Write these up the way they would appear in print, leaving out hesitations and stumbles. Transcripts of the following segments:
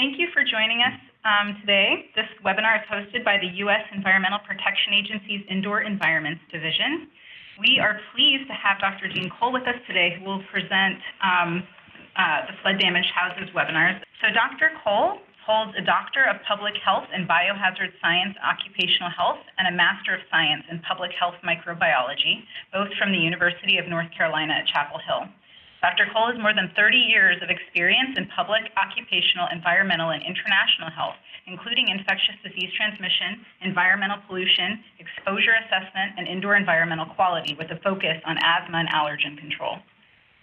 Thank you for joining us today. This webinar is hosted by the U.S. Environmental Protection Agency's Indoor Environments Division. We are pleased to have Dr. Jean Cole with us today, who will present the flood damaged houses webinars. So Dr. Cole holds a Doctor of Public Health and Biohazard Science Occupational Health and a Master of Science in Public Health Microbiology, both from the University of North Carolina at Chapel Hill. Dr. Cole has more than 30 years of experience in public, occupational, environmental, and international health, including infectious disease transmission, environmental pollution, exposure assessment, and indoor environmental quality with a focus on asthma and allergen control.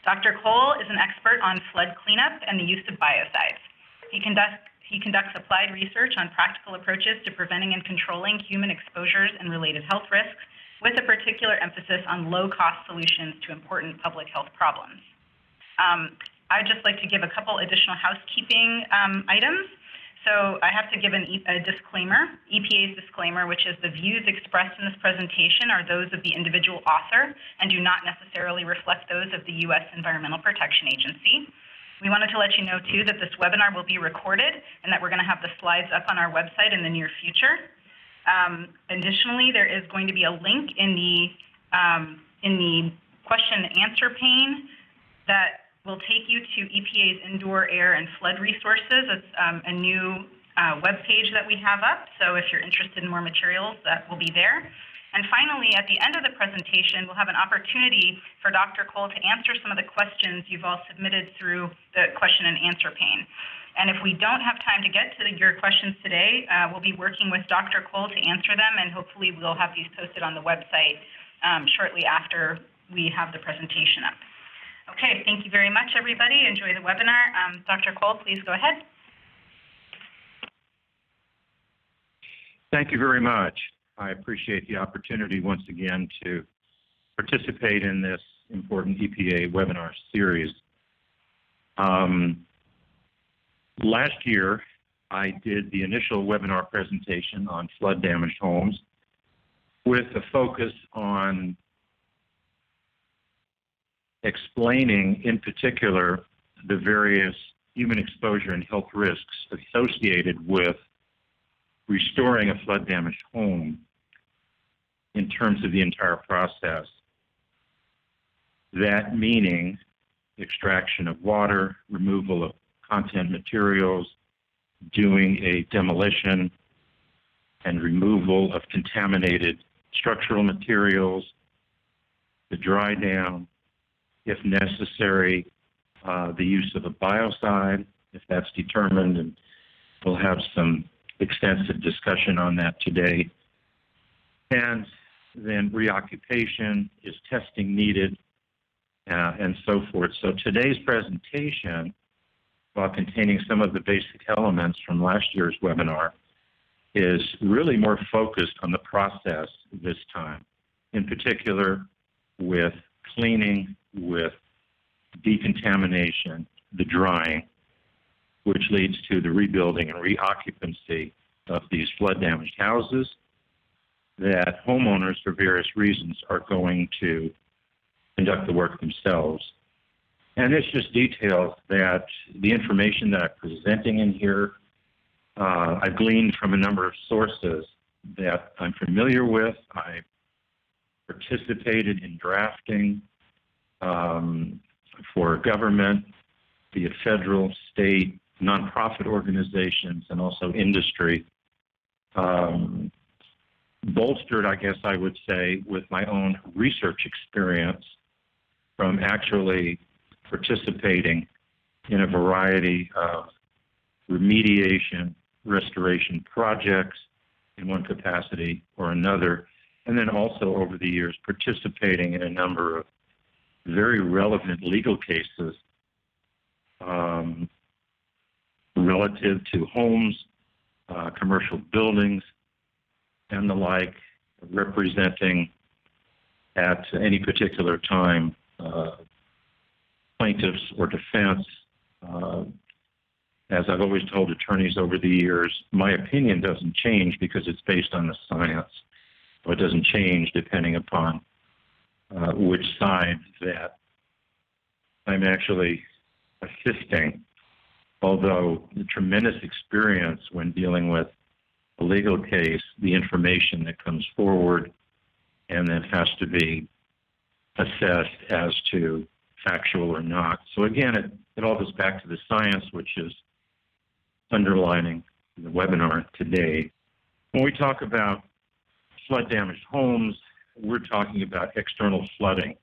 Dr. Cole is an expert on flood cleanup and the use of biocides. He conducts applied research on practical approaches to preventing and controlling human exposures and related health risks, with a particular emphasis on low-cost solutions to important public health problems. I'd just like to give a couple additional housekeeping items. So I have to give a disclaimer, EPA's disclaimer, which is the views expressed in this presentation are those of the individual author and do not necessarily reflect those of the U.S. Environmental Protection Agency. We wanted to let you know, too, that this webinar will be recorded and that we're going to have the slides up on our website in the near future. Additionally, there is going to be a link in the question and answer pane that will take you to EPA's Indoor Air and Flood Resources. It's a new web page that we have up, so if you're interested in more materials, that will be there. And finally, at the end of the presentation, we'll have an opportunity for Dr. Cole to answer some of the questions you've all submitted through the question and answer pane. And if we don't have time to get to your questions today, we'll be working with Dr. Cole to answer them, and hopefully we'll have these posted on the website shortly after we have the presentation up. Okay, thank you very much, everybody. Enjoy the webinar. Dr. Cole, please go ahead. Thank you very much. I appreciate the opportunity once again to participate in this important EPA webinar series. Last year, I did the initial webinar presentation on flood damaged homes with a focus on explaining, in particular, the various human exposure and health risks associated with restoring a flood-damaged home in terms of the entire process. That meaning extraction of water, removal of content materials, doing a demolition and removal of contaminated structural materials, the dry down, if necessary, the use of a biocide, if that's determined, and we'll have some extensive discussion on that today. And then reoccupation, is testing needed, and so forth. So today's presentation, while containing some of the basic elements from last year's webinar, is really more focused on the process this time, in particular with cleaning, with decontamination, the drying, which leads to the rebuilding and reoccupancy of these flood-damaged houses that homeowners, for various reasons, are going to conduct the work themselves. And this just details that the information that I'm presenting in here, I've gleaned from a number of sources that I'm familiar with. I participated in drafting for government, be it federal, state, nonprofit organizations, and also industry. Bolstered, I guess I would say, with my own research experience from actually participating in a variety of remediation, restoration projects in one capacity or another, and then also over the years participating in a number of very relevant legal cases relative to homes, commercial buildings, and the like, representing at any particular time plaintiffs or defense. As I've always told attorneys over the years, my opinion doesn't change because it's based on the science. So it doesn't change depending upon which side that I'm actually assisting. although the tremendous experience when dealing with a legal case, the information that comes forward and then has to be assessed as to factual or not. So again, it all goes back to the science, which is underlining the webinar today. When we talk about flood-damaged homes, we're talking about external flooding,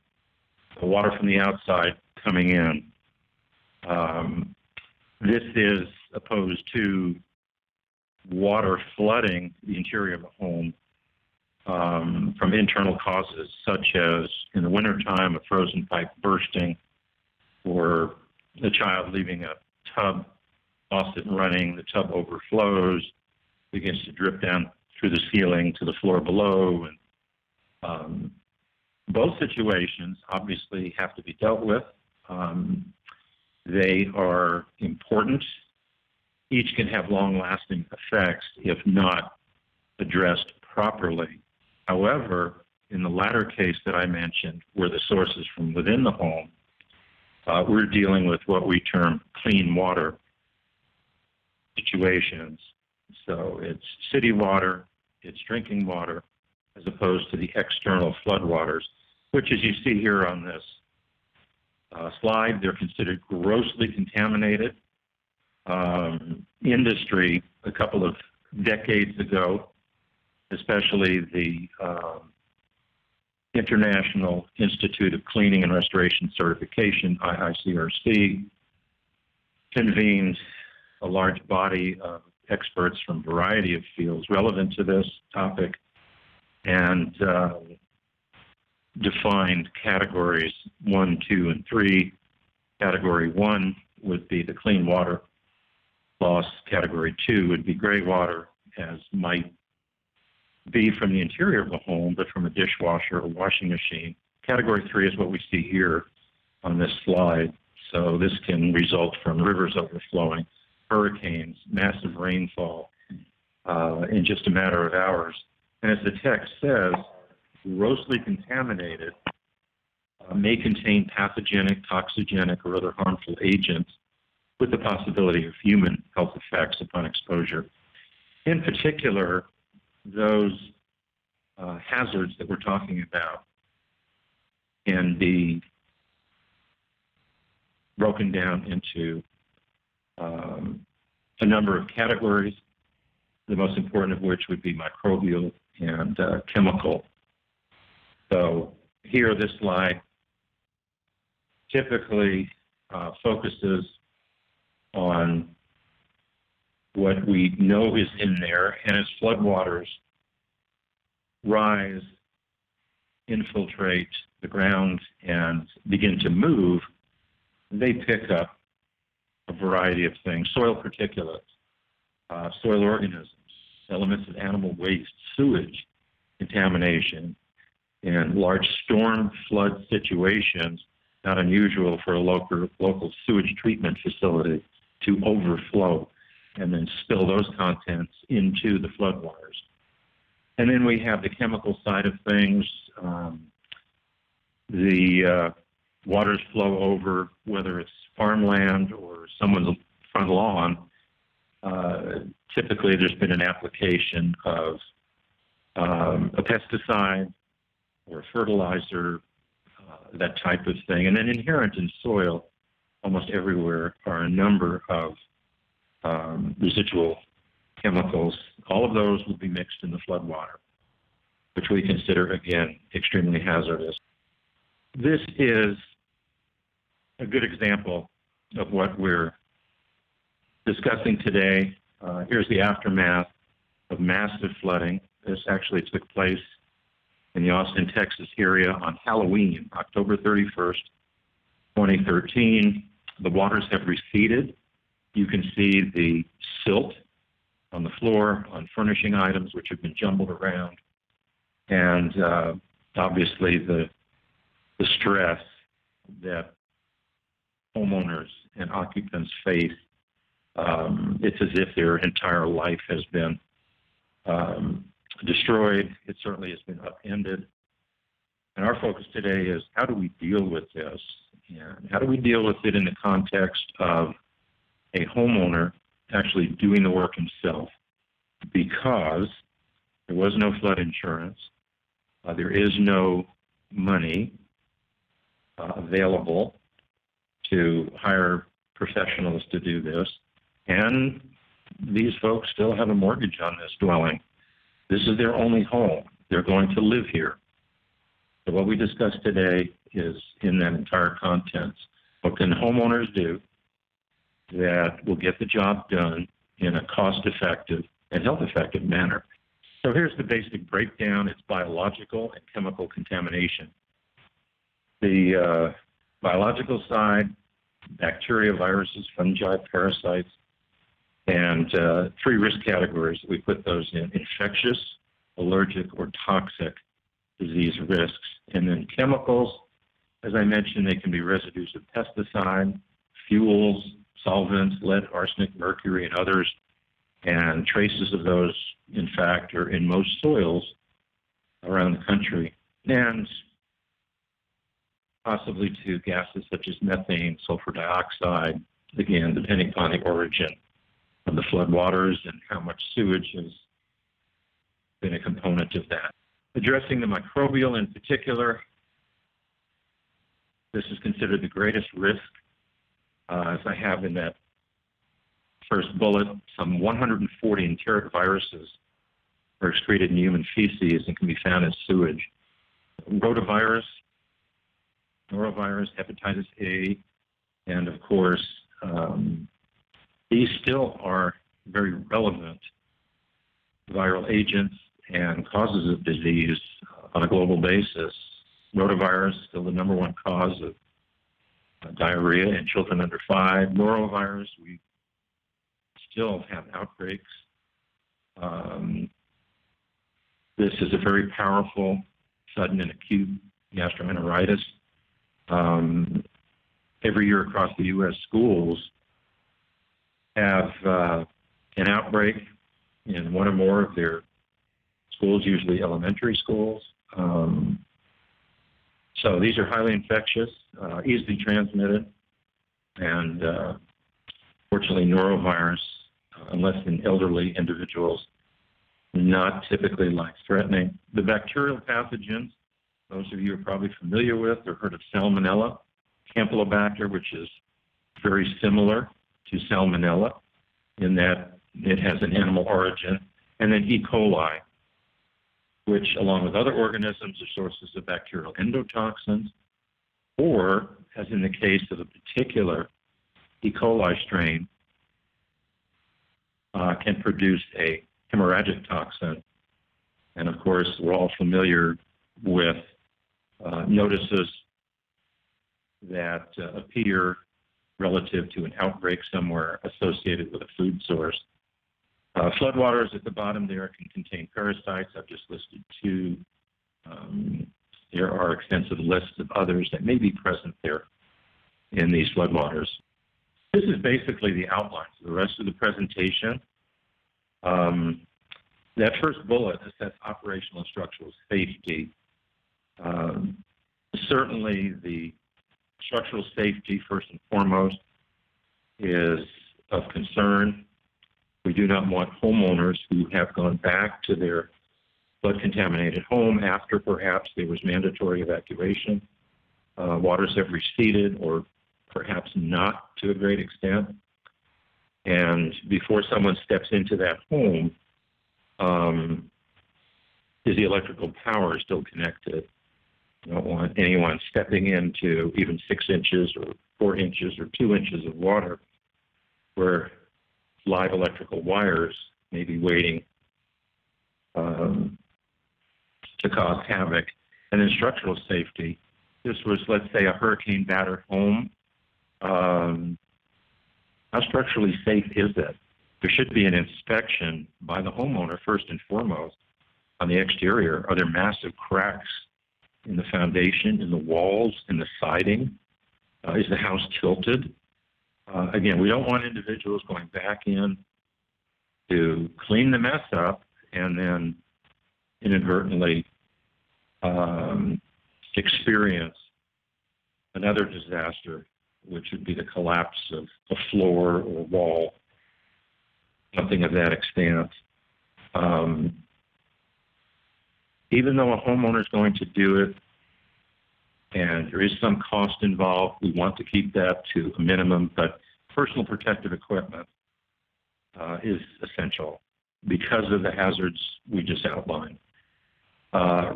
the water from the outside coming in. This is opposed to water flooding the interior of a home from internal causes, such as in the wintertime, a frozen pipe bursting, or a child leaving a tub faucet running, the tub overflows, begins to drip down through the ceiling to the floor below. And both situations obviously have to be dealt with. They are important. Each can have long-lasting effects if not addressed properly. However, in the latter case that I mentioned, where the source is from within the home, we're dealing with what we term clean water situations. So it's city water, it's drinking water, as opposed to the external floodwaters, which, as you see here on this slide, they're considered grossly contaminated. Industry, a couple of decades ago, especially the International Institute of Cleaning and Restoration Certification, IICRC, convened a large body of experts from a variety of fields relevant to this topic and defined categories 1, 2, and 3. Category 1 would be the clean water loss. Category 2 would be gray water, as might be from the interior of a home, but from a dishwasher or washing machine. Category 3 is what we see here on this slide. So this can result from rivers overflowing, hurricanes, massive rainfall in just a matter of hours. And as the text says, grossly contaminated may contain pathogenic, toxigenic, or other harmful agents with the possibility of human health effects upon exposure. In particular, those hazards that we're talking about can be broken down into a number of categories, the most important of which would be microbial and chemical. So here, this slide typically focuses on what we know is in there, and as floodwaters rise, infiltrate the ground, and begin to move, they pick up a variety of things: soil particulates, soil organisms, elements of animal waste, sewage contamination. In large storm flood situations, not unusual for a local sewage treatment facility to overflow and then spill those contents into the floodwaters. And then we have the chemical side of things. The waters flow over, whether it's farmland or someone's front lawn. Typically, there's been an application of a pesticide or fertilizer, that type of thing. And then inherent in soil, almost everywhere, are a number of residual chemicals. All of those will be mixed in the floodwater, which we consider, again, extremely hazardous. This is a good example of what we're discussing today. Here's the aftermath of massive flooding. This actually took place in the Austin, Texas area on Halloween, October 31st, 2013. The waters have receded. You can see the silt on the floor, on furnishing items, which have been jumbled around, and obviously the stress that homeowners and occupants face. It's as if their entire life has been destroyed. It certainly has been upended. And our focus today is, how do we deal with this? And how do we deal with it in the context of a homeowner actually doing the work himself because there was no flood insurance. There is no money available to hire professionals to do this. And these folks still have a mortgage on this dwelling. This is their only home. They're going to live here. So what we discussed today is in that entire contents. What can homeowners do that will get the job done in a cost-effective and health-effective manner? So here's the basic breakdown. It's biological and chemical contamination. The biological side, bacteria, viruses, fungi, parasites, and three risk categories. We put those in: infectious, allergic, or toxic disease risks. And then chemicals, as I mentioned, they can be residues of pesticide, fuels, solvents, lead, arsenic, mercury, and others. And traces of those, in fact, are in most soils around the country. And possibly to gases such as methane, sulfur dioxide, again, depending upon the origin of the floodwaters and how much sewage has been a component of that. Addressing the microbial in particular, this is considered the greatest risk, as I have in that first bullet. Some 140 enteric viruses are excreted in human feces and can be found in sewage. Rotavirus, norovirus, hepatitis A, and of course, these still are very relevant viral agents and causes of disease on a global basis. Rotavirus is still the number one cause of diarrhea in children under 5. Norovirus, we still have outbreaks. This is a very powerful, sudden, and acute gastroenteritis. Every year across the U.S., schools have an outbreak in one or more of their schools, usually elementary schools. So these are highly infectious, easily transmitted, and fortunately norovirus, unless in elderly individuals, not typically life-threatening. The bacterial pathogens, those of you are probably familiar with or heard of Salmonella, Campylobacter, which is very similar to Salmonella in that it has an animal origin, and then E. coli, which, along with other organisms, are sources of bacterial endotoxins, or, as in the case of a particular E. coli strain, can produce a hemorrhagic toxin. And of course, we're all familiar with notices that appear relative to an outbreak somewhere associated with a food source. Floodwaters at the bottom there can contain parasites. I've just listed 2. There are extensive lists of others that may be present there in these floodwaters. This is basically the outline for the rest of the presentation. That first bullet assess operational and structural safety. Certainly the structural safety, first and foremost, is of concern. We do not want homeowners who have gone back to their flood-contaminated home after perhaps there was mandatory evacuation. Waters have receded or perhaps not to a great extent. And before someone steps into that home, is the electrical power still connected? You don't want anyone stepping into even 6 inches or 4 inches or 2 inches of water where live electrical wires may be waiting to cause havoc. And then structural safety. This was, let's say, a hurricane-battered home. How structurally safe is it? There should be an inspection by the homeowner first and foremost on the exterior. Are there massive cracks in the foundation, in the walls, in the siding? Is the house tilted? Again, we don't want individuals going back in to clean the mess up and then inadvertently experience another disaster which would be the collapse of a floor or wall, something of that extent. Even though a homeowner is going to do it, and there is some cost involved, we want to keep that to a minimum, but personal protective equipment is essential because of the hazards we just outlined.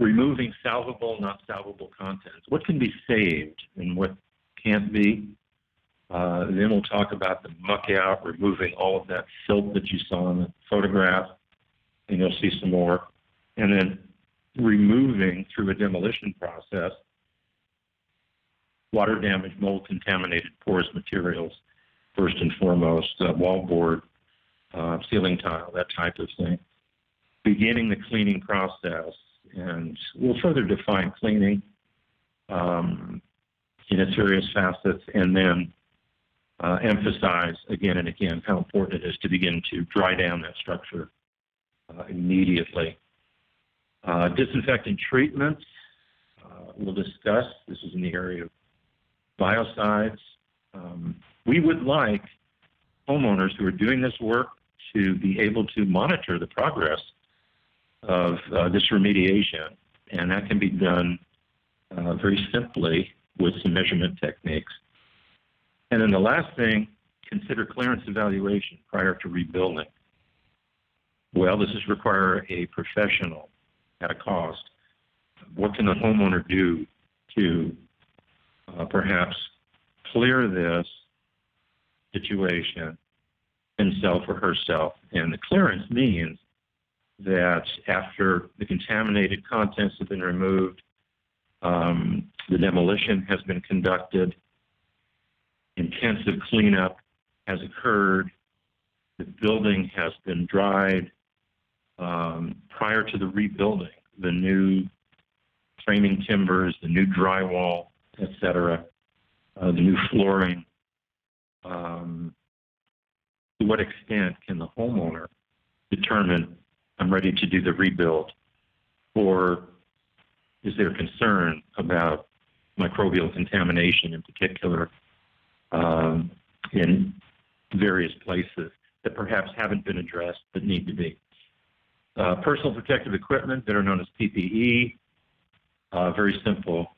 Removing salvable, not salvable contents. What can be saved and what can't be? Then we'll talk about the muck out, removing all of that silt that you saw in the photograph, and you'll see some more. And then removing through a demolition process water damage, mold contaminated porous materials, first and foremost, wallboard, ceiling tile, that type of thing. Beginning the cleaning process, and we'll further define cleaning in its various facets, and then emphasize again and again how important it is to begin to dry down that structure immediately. Disinfectant treatments, we'll discuss. This is in the area of biocides. We would like homeowners who are doing this work to be able to monitor the progress of this remediation, and that can be done very simply with some measurement techniques. And then the last thing, consider clearance evaluation prior to rebuilding. Well, this is require a professional at a cost. What can the homeowner do to perhaps clear this situation himself or herself? And the clearance means that after the contaminated contents have been removed, the demolition has been conducted, intensive cleanup has occurred, the building has been dried. Prior to the rebuilding, the new framing timbers, the new drywall, etc., the new flooring. To what extent can the homeowner determine, I'm ready to do the rebuild? Or is there concern about microbial contamination in particular in various places that perhaps haven't been addressed but need to be? Personal protective equipment that are known as PPE, very simple.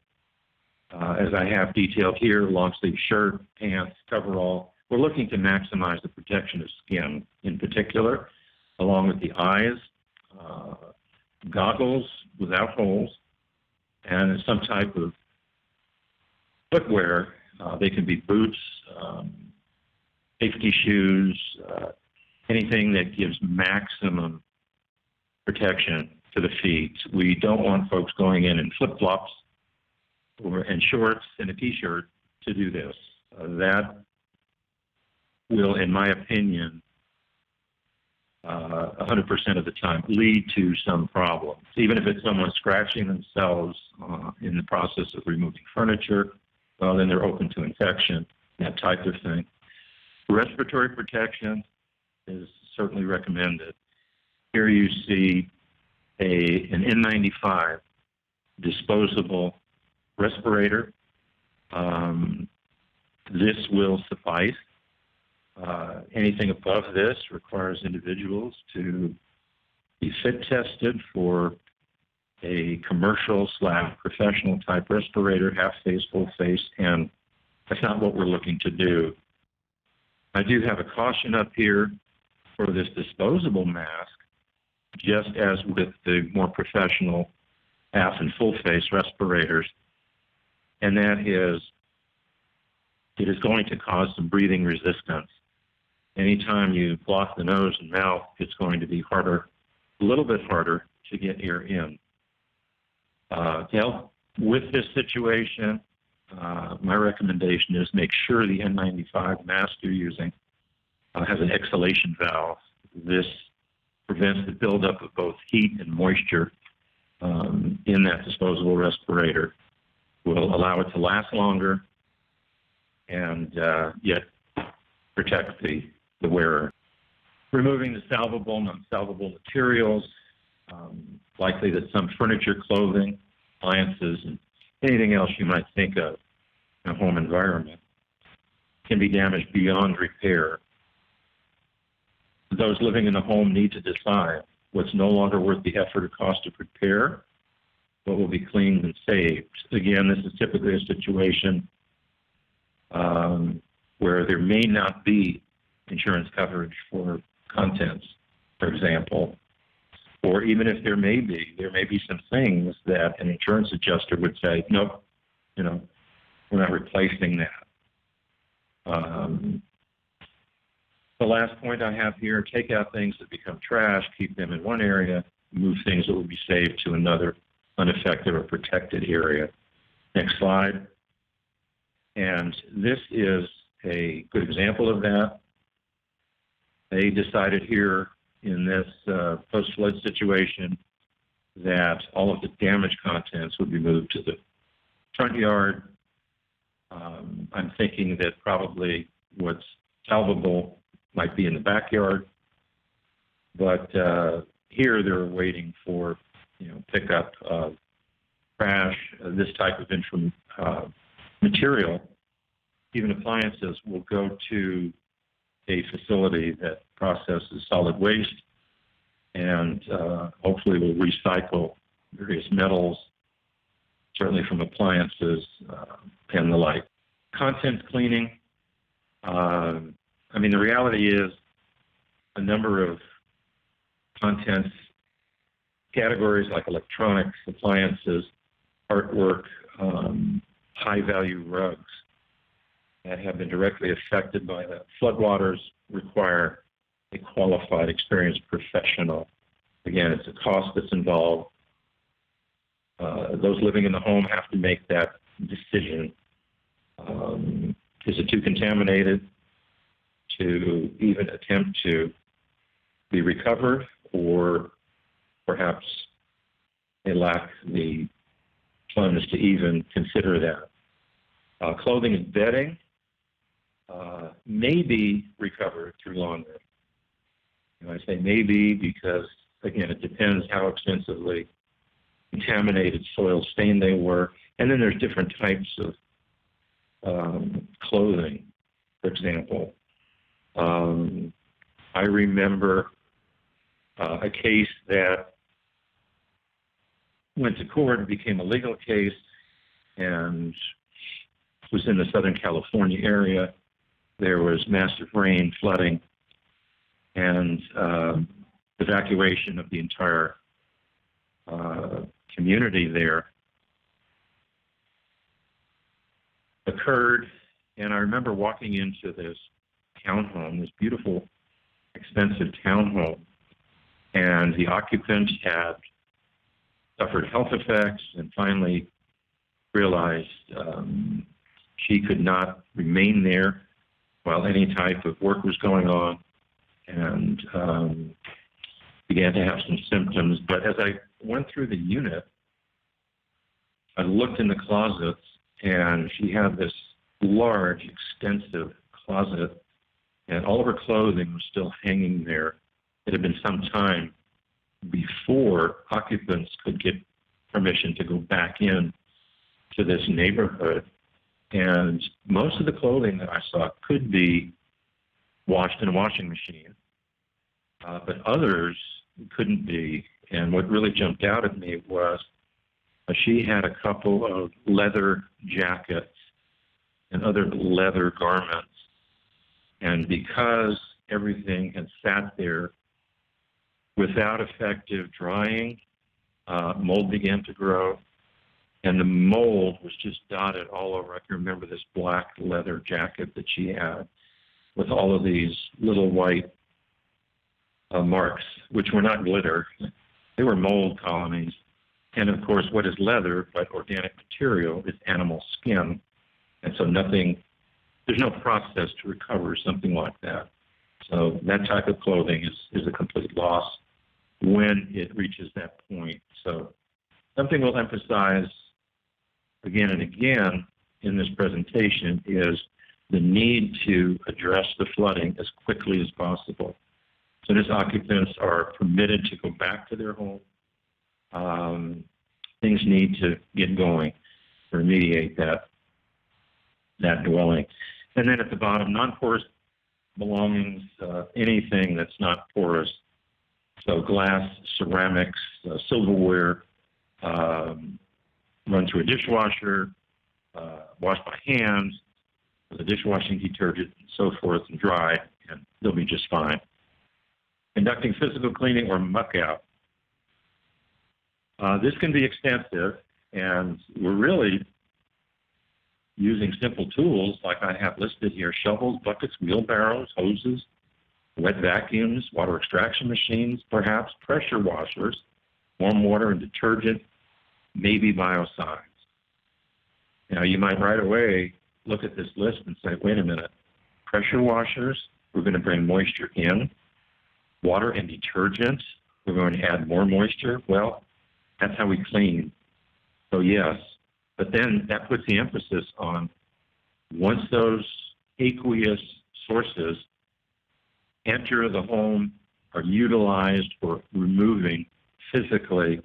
As I have detailed here, long sleeve shirt, pants, coverall. We're looking to maximize the protection of skin in particular, along with the eyes, goggles without holes, and some type of footwear. They can be boots, safety shoes, anything that gives maximum protection to the feet. We don't want folks going in flip-flops and shorts and a t-shirt to do this. That will, in my opinion, 100% of the time lead to some problems. Even if it's someone scratching themselves in the process of removing furniture, well, then they're open to infection, that type of thing. Respiratory protection is certainly recommended. Here you see an N95 disposable respirator. This will suffice. Anything above this requires individuals to be fit tested for a commercial/professional type respirator, half face, full face, and that's not what we're looking to do. I do have a caution up here for this disposable mask, just as with the more professional half and full face respirators, and that is it is going to cause some breathing resistance. Anytime you block the nose and mouth, it's going to be harder, a little bit harder to get air in. With this situation, my recommendation is make sure the N95 mask you're using has an exhalation valve. This prevents the buildup of both heat and moisture in that disposable respirator, will allow it to last longer, and yet protect the wearer. Removing the salvable, non-salvable materials, likely that some furniture, clothing, appliances, and anything else you might think of in a home environment can be damaged beyond repair. Those living in the home need to decide what's no longer worth the effort or cost of repair, what will be cleaned and saved. Again, this is typically a situation where there may not be insurance coverage for contents, for example, or even if there may be some things that an insurance adjuster would say, nope, we're not replacing that. The last point I have here, take out things that become trash, keep them in one area, move things that will be saved to another unaffected or protected area. Next slide. And this is a good example of that. They decided here in this post-flood situation that all of the damaged contents would be moved to the front yard. I'm thinking that probably what's salvable might be in the backyard, but here they're waiting for pickup of trash, this type of material. Even appliances will go to a facility that processes solid waste and hopefully will recycle various metals, certainly from appliances and the like. Content cleaning. The reality is a number of contents categories like electronics, appliances, artwork, high-value rugs that have been directly affected by the floodwaters require a qualified, experienced professional. Again, it's a cost that's involved. Those living in the home have to make that decision. Is it too contaminated to even attempt to be recovered, or perhaps they lack the funds to even consider that? Clothing and bedding may be recovered through laundry. I say maybe because, again, it depends how extensively contaminated, soil stained they were. And then there's different types of clothing, for example. I remember a case that went to court and became a legal case and was in the Southern California area. There was massive rain, flooding, and evacuation of the entire community there occurred. And I remember walking into this townhome, this beautiful, expensive townhome, and the occupant had suffered health effects and finally realized she could not remain there while any type of work was going on, and began to have some symptoms. But as I went through the unit, I looked in the closets, and she had this large, extensive closet, and all of her clothing was still hanging there. It had been some time before occupants could get permission to go back in to this neighborhood. And most of the clothing that I saw could be washed in a washing machine, but others couldn't be. And what really jumped out at me was she had a couple of leather jackets and other leather garments. And because everything had sat there without effective drying, mold began to grow. And the mold was just dotted all over. I can remember this black leather jacket that she had with all of these little white marks, which were not glitter. They were mold colonies. And of course, what is leather but organic material is animal skin. And so there's no process to recover something like that. So that type of clothing is a complete loss when it reaches that point. So something we'll emphasize again and again in this presentation is the need to address the flooding as quickly as possible. So as occupants are permitted to go back to their home, things need to get going to remediate that dwelling. And then at the bottom, non-porous belongings, anything that's not porous. So glass, ceramics, silverware, run through a dishwasher, washed by hands, with a dishwashing detergent, and so forth, and dry, and they'll be just fine. Conducting physical cleaning or muck out. This can be extensive, and we're really using simple tools like I have listed here: shovels, buckets, wheelbarrows, hoses, wet vacuums, water extraction machines, perhaps pressure washers, warm water and detergent, maybe biocides. Now, you might right away look at this list and say, wait a minute, pressure washers, we're going to bring moisture in. Water and detergent, we're going to add more moisture. Well, that's how we clean. So yes, but then that puts the emphasis on once those aqueous sources enter the home, are utilized for removing physically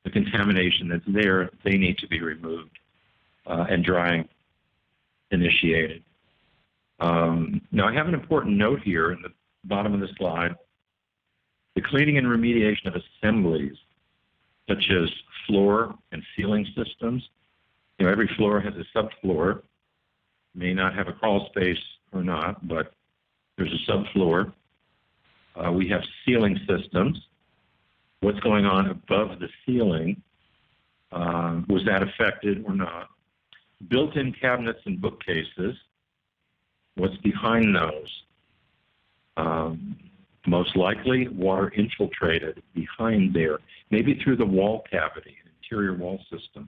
the contamination that's there, they need to be removed and drying initiated. Now, I have an important note here in the bottom of the slide. The cleaning and remediation of assemblies, such as floor and ceiling systems. You know, every floor has a subfloor. May not have a crawl space or not, but there's a subfloor. We have ceiling systems. What's going on above the ceiling? Was that affected or not? Built-in cabinets and bookcases. What's behind those? Most likely, water infiltrated behind there, maybe through the wall cavity, an interior wall system.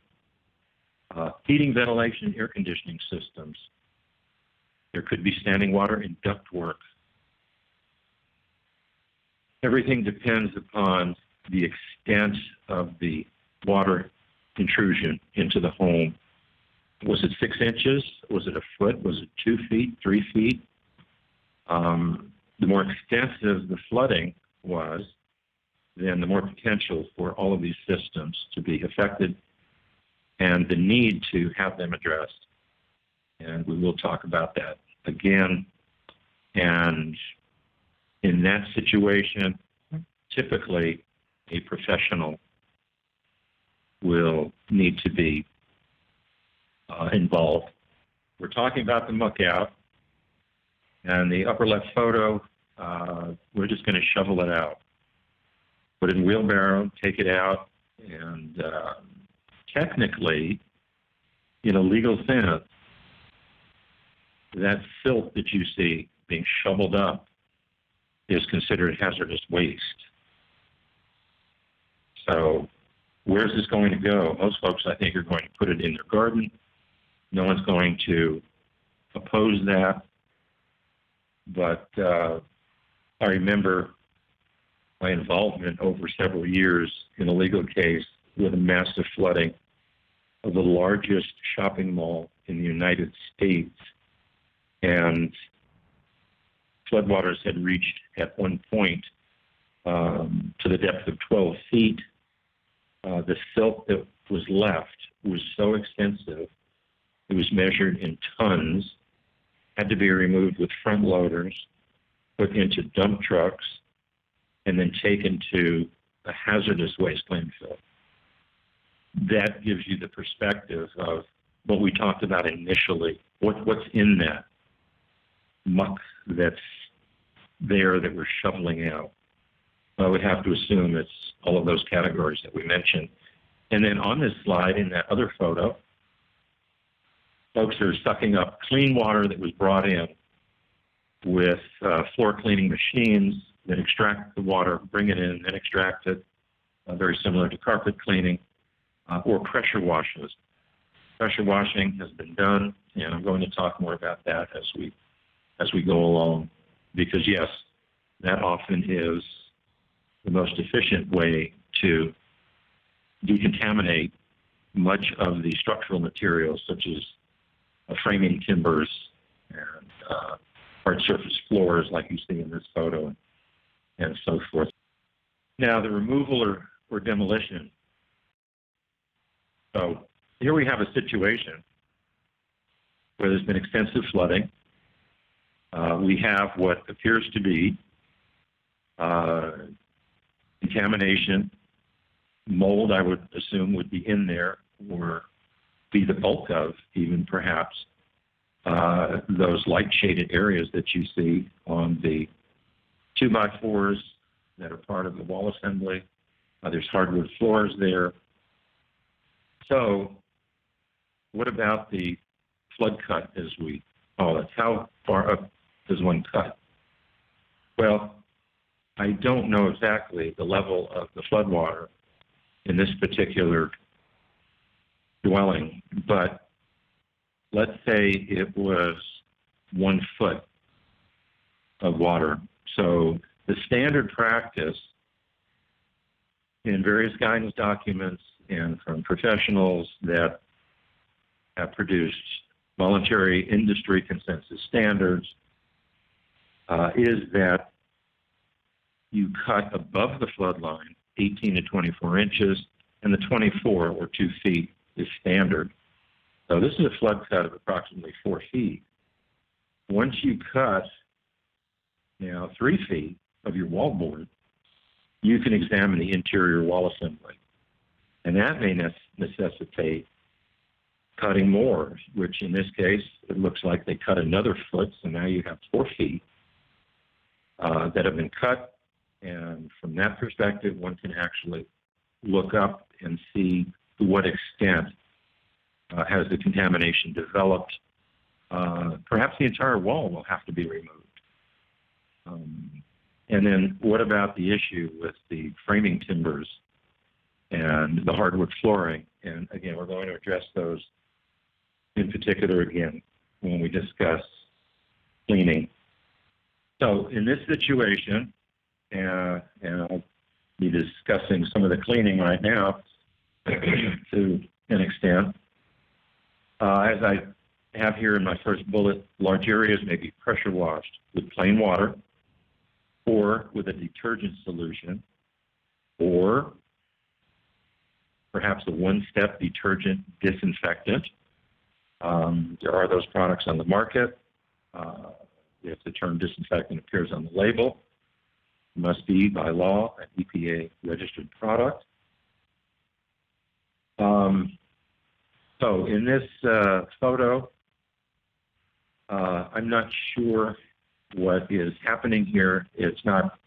Heating, ventilation, air conditioning systems. There could be standing water in ductwork. Everything depends upon the extent of the water intrusion into the home. Was it 6 inches? Was it a foot? Was it 2 feet, 3 feet? The more extensive the flooding was, then the more potential for all of these systems to be affected and the need to have them addressed. And we will talk about that again. And in that situation, typically a professional will need to be involved. We're talking about the muck out. And the upper left photo, we're just going to shovel it out. Put it in a wheelbarrow, take it out, and technically, in a legal sense, that silt that you see being shoveled up is considered hazardous waste. So where's this going to go? Most folks, I think, are going to put it in their garden. No one's going to oppose that. But I remember my involvement over several years in a legal case with a massive flooding of the largest shopping mall in the United States. And floodwaters had reached at one point to the depth of 12 feet. The silt that was left was so extensive, it was measured in tons, had to be removed with front loaders, put into dump trucks, and then taken to a hazardous waste landfill. That gives you the perspective of what we talked about initially. What's in that muck that's there that we're shoveling out? I would have to assume it's all of those categories that we mentioned. And then on this slide, in that other photo, folks are sucking up clean water that was brought in with floor cleaning machines that extract the water, bring it in, and extract it, very similar to carpet cleaning, or pressure washes. Pressure washing has been done, and I'm going to talk more about that as we go along, because yes, that often is the most efficient way to decontaminate much of the structural materials, such as framing timbers and hard surface floors like you see in this photo and so forth. Now, the removal or demolition. So here we have a situation where there's been extensive flooding. We have what appears to be contamination. Mold, I would assume, would be in there, or be the bulk of, even perhaps, those light shaded areas that you see on the 2x4s that are part of the wall assembly. There's hardwood floors there. So what about the flood cut, as we call it? How far up does one cut? Well, I don't know exactly the level of the floodwater in this particular dwelling, but let's say it was 1 foot of water. So the standard practice in various guidance documents and from professionals that have produced voluntary industry consensus standards is that you cut above the flood line 18 to 24 inches, and the 24 or 2 feet is standard. So this is a flood cut of approximately 4 feet. Once you cut 3 feet of your wallboard, you can examine the interior wall assembly. And that may necessitate cutting more, which in this case, it looks like they cut another foot, so now you have 4 feet that have been cut. And from that perspective, one can actually look up and see to what extent has the contamination developed. Perhaps the entire wall will have to be removed. And then what about the issue with the framing timbers and the hardwood flooring? And again, we're going to address those in particular again when we discuss cleaning. So in this situation, and I'll be discussing some of the cleaning right now to an extent. As I have here in my first bullet, large areas may be pressure washed with plain water or with a detergent solution, or perhaps a one-step detergent disinfectant. There are those products on the market. If the term disinfectant appears on the label, it must be, by law, an EPA-registered product. So in this photo, I'm not sure what is happening here. It's not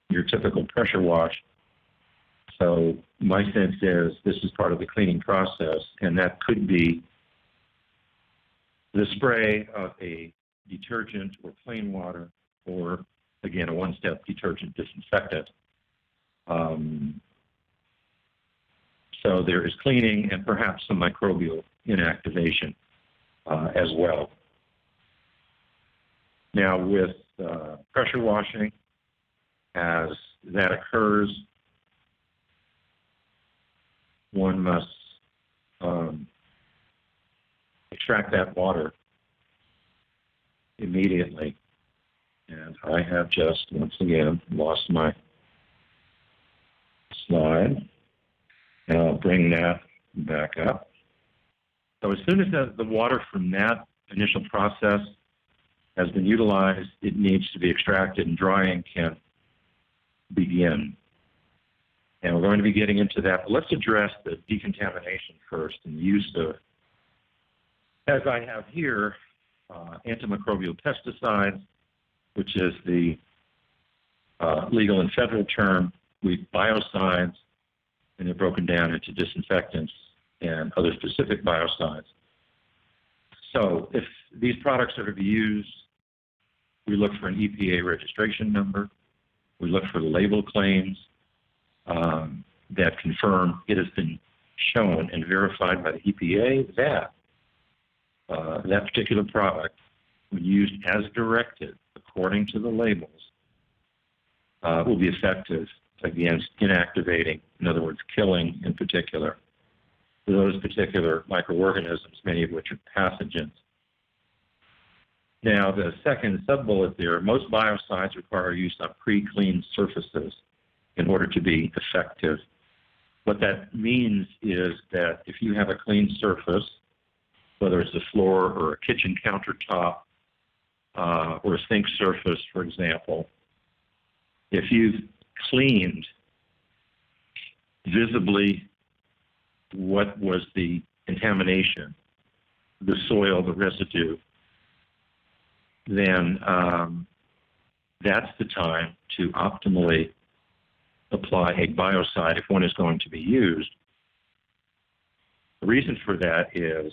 your typical pressure wash. So my sense is this is part of the cleaning process, and that could be the spray of a detergent or plain water, or again, a one-step detergent disinfectant. So there is cleaning and perhaps some microbial inactivation as well. Now with pressure washing, as that occurs, one must extract that water immediately. And I have just, once again, lost my slide. And I'll bring that back up. So as soon as the water from that initial process has been utilized, it needs to be extracted and drying can begin. And we're going to be getting into that. But let's address the decontamination first and the use of, as I have here, antimicrobial pesticides, which is the legal and federal term. We biocides, and they're broken down into disinfectants and other specific biocides. So if these products are to be used, we look for an EPA registration number. We look for label claims that confirm it has been shown and verified by the EPA that that particular product, when used as directed according to the labels, will be effective against inactivating, in other words, killing in particular, those particular microorganisms, many of which are pathogens. Now, the second sub-bullet there, most biocides require use on pre-cleaned surfaces in order to be effective. What that means is that if you have a clean surface, whether it's a floor or a kitchen countertop or a sink surface, for example, if you've cleaned visibly what was the contamination, the soil, the residue, then that's the time to optimally apply a biocide if one is going to be used. The reason for that is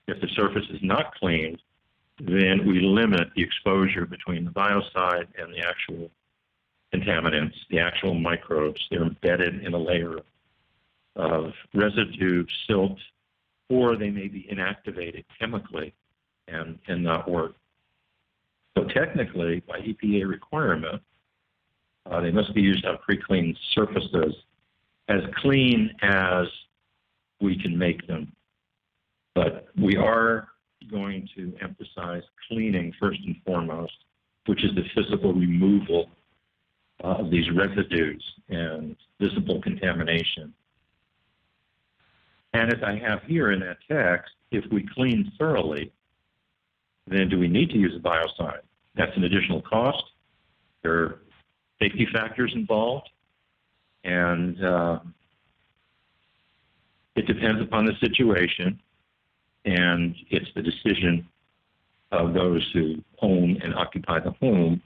if the surface is not cleaned, then we limit the exposure between the biocide and the actual contaminants, the actual microbes. They're embedded in a layer of residue, silt, or they may be inactivated chemically and not work. So technically, by EPA requirement, they must be used on pre-cleaned surfaces as clean as we can make them. But we are going to emphasize cleaning first and foremost, which is the physical removal of these residues and visible contamination. And as I have here in that text, if we clean thoroughly, then do we need to use a biocide? That's an additional cost. There are safety factors involved, and it depends upon the situation, and it's the decision of those who own and occupy the home.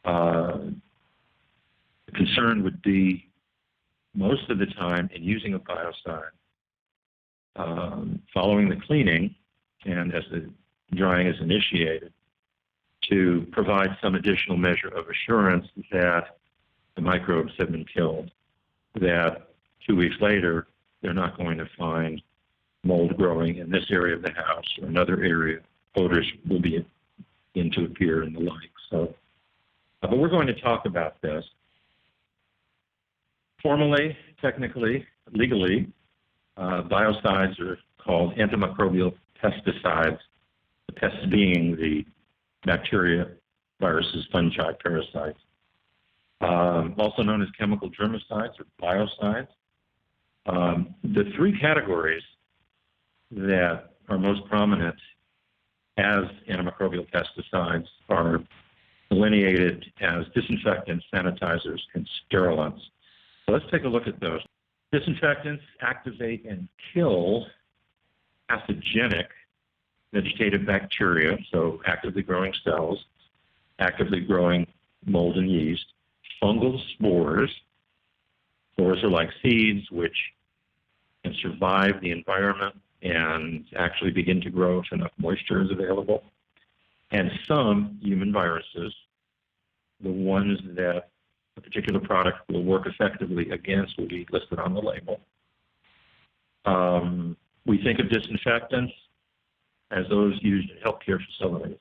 The concern would be most of the time in using a biocide, following the cleaning and as the drying is initiated, to provide some additional measure of assurance that the microbes have been killed, that 2 weeks later they're not going to find mold growing in this area of the house or another area. Odors will be to appear and the like. So, but we're going to talk about this. Formally, technically, legally, biocides are called antimicrobial pesticides, the pests being the bacteria, viruses, fungi, parasites. Also known as chemical germicides or biocides. The three categories that are most prominent as antimicrobial pesticides are delineated as disinfectants, sanitizers, and sterilants. So let's take a look at those. Disinfectants activate and kill pathogenic vegetative bacteria, so actively growing cells, actively growing mold and yeast, fungal spores. Spores are like seeds which can survive the environment and actually begin to grow if enough moisture is available. And some human viruses, the ones that a particular product will work effectively against, will be listed on the label. We think of disinfectants as those used in healthcare facilities,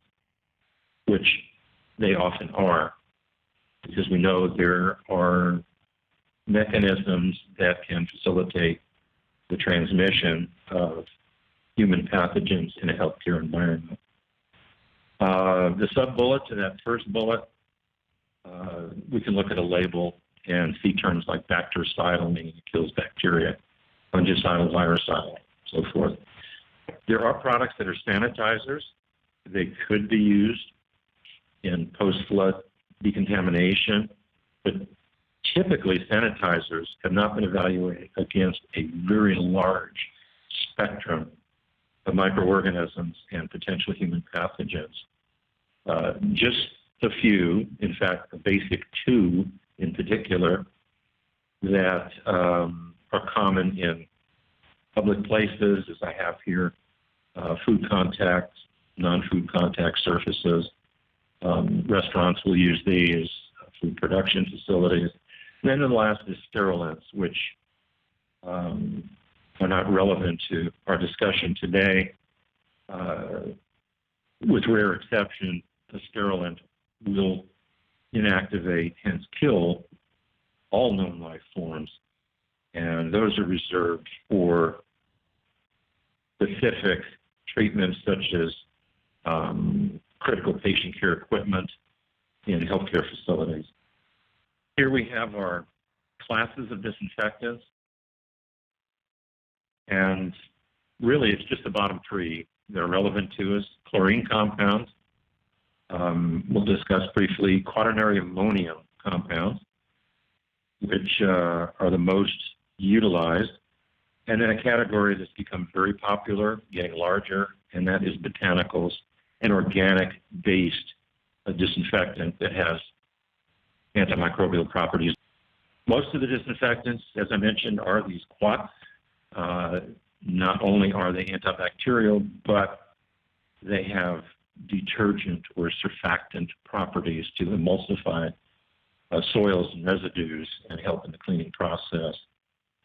which they often are, because we know there are mechanisms that can facilitate the transmission of human pathogens in a healthcare environment. The sub-bullet to that first bullet, we can look at a label and see terms like bactericidal, meaning it kills bacteria, fungicidal, virucidal, so forth. There are products that are sanitizers. They could be used in post-flood decontamination, but typically sanitizers have not been evaluated against a very large spectrum of microorganisms and potential human pathogens. Just a few, in fact, a basic two in particular, that are common in public places, as I have here, food contact, non-food contact surfaces. Restaurants will use these, food production facilities. And then the last is sterilants, which are not relevant to our discussion today. With rare exception, a sterilant will inactivate, hence kill, all known life forms. And those are reserved for specific treatments such as critical patient care equipment in healthcare facilities. Here we have our classes of disinfectants. And really, it's just the bottom three that are relevant to us. Chlorine compounds, We'll discuss briefly quaternary ammonium compounds, which are the most utilized, and then a category that's become very popular, getting larger, and that is botanicals, an organic-based disinfectant that has antimicrobial properties. Most of the disinfectants, as I mentioned, are these quats. Not only are they antibacterial, but they have detergent or surfactant properties to emulsify soils and residues and help in the cleaning process.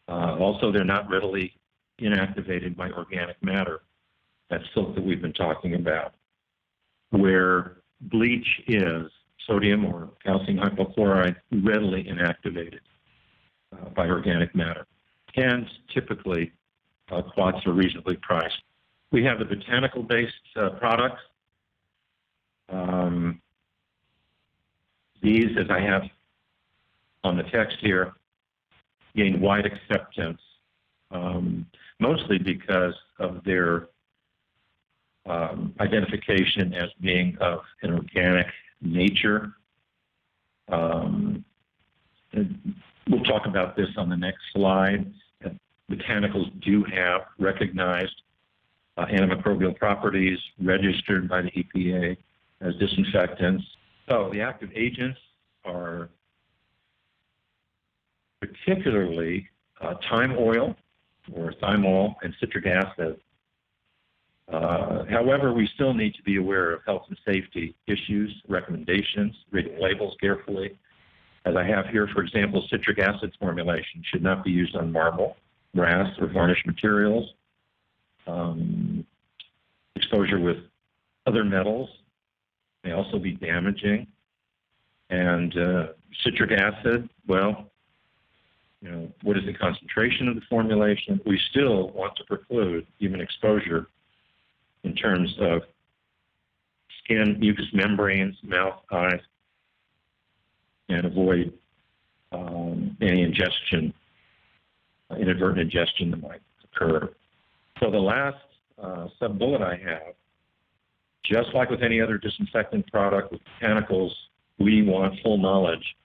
Also, they're not readily inactivated by organic matter, that silk that we've been talking about. Where bleach is, sodium or calcium hypochlorite, readily inactivated by organic matter. And typically, quats are reasonably priced. We have the botanical-based products. These, as I have on the text here, gain wide acceptance, mostly because of their identification as being of an organic nature. We'll talk about this on the next slide. Botanicals do have recognized antimicrobial properties registered by the EPA as disinfectants. So the active agents are particularly thyme oil or thymol and citric acid. However, we still need to be aware of health and safety issues, recommendations, reading labels carefully. As I have here, for example, citric acid formulation should not be used on marble, brass, or varnish materials. Exposure with other metals may also be damaging. And citric acid, well, what is the concentration of the formulation? We still want to preclude human exposure in terms of skin, mucous membranes, mouth, eyes, and avoid any ingestion, inadvertent ingestion that might occur. So the last sub-bullet I have, just like with any other disinfectant product with botanicals, we want full knowledge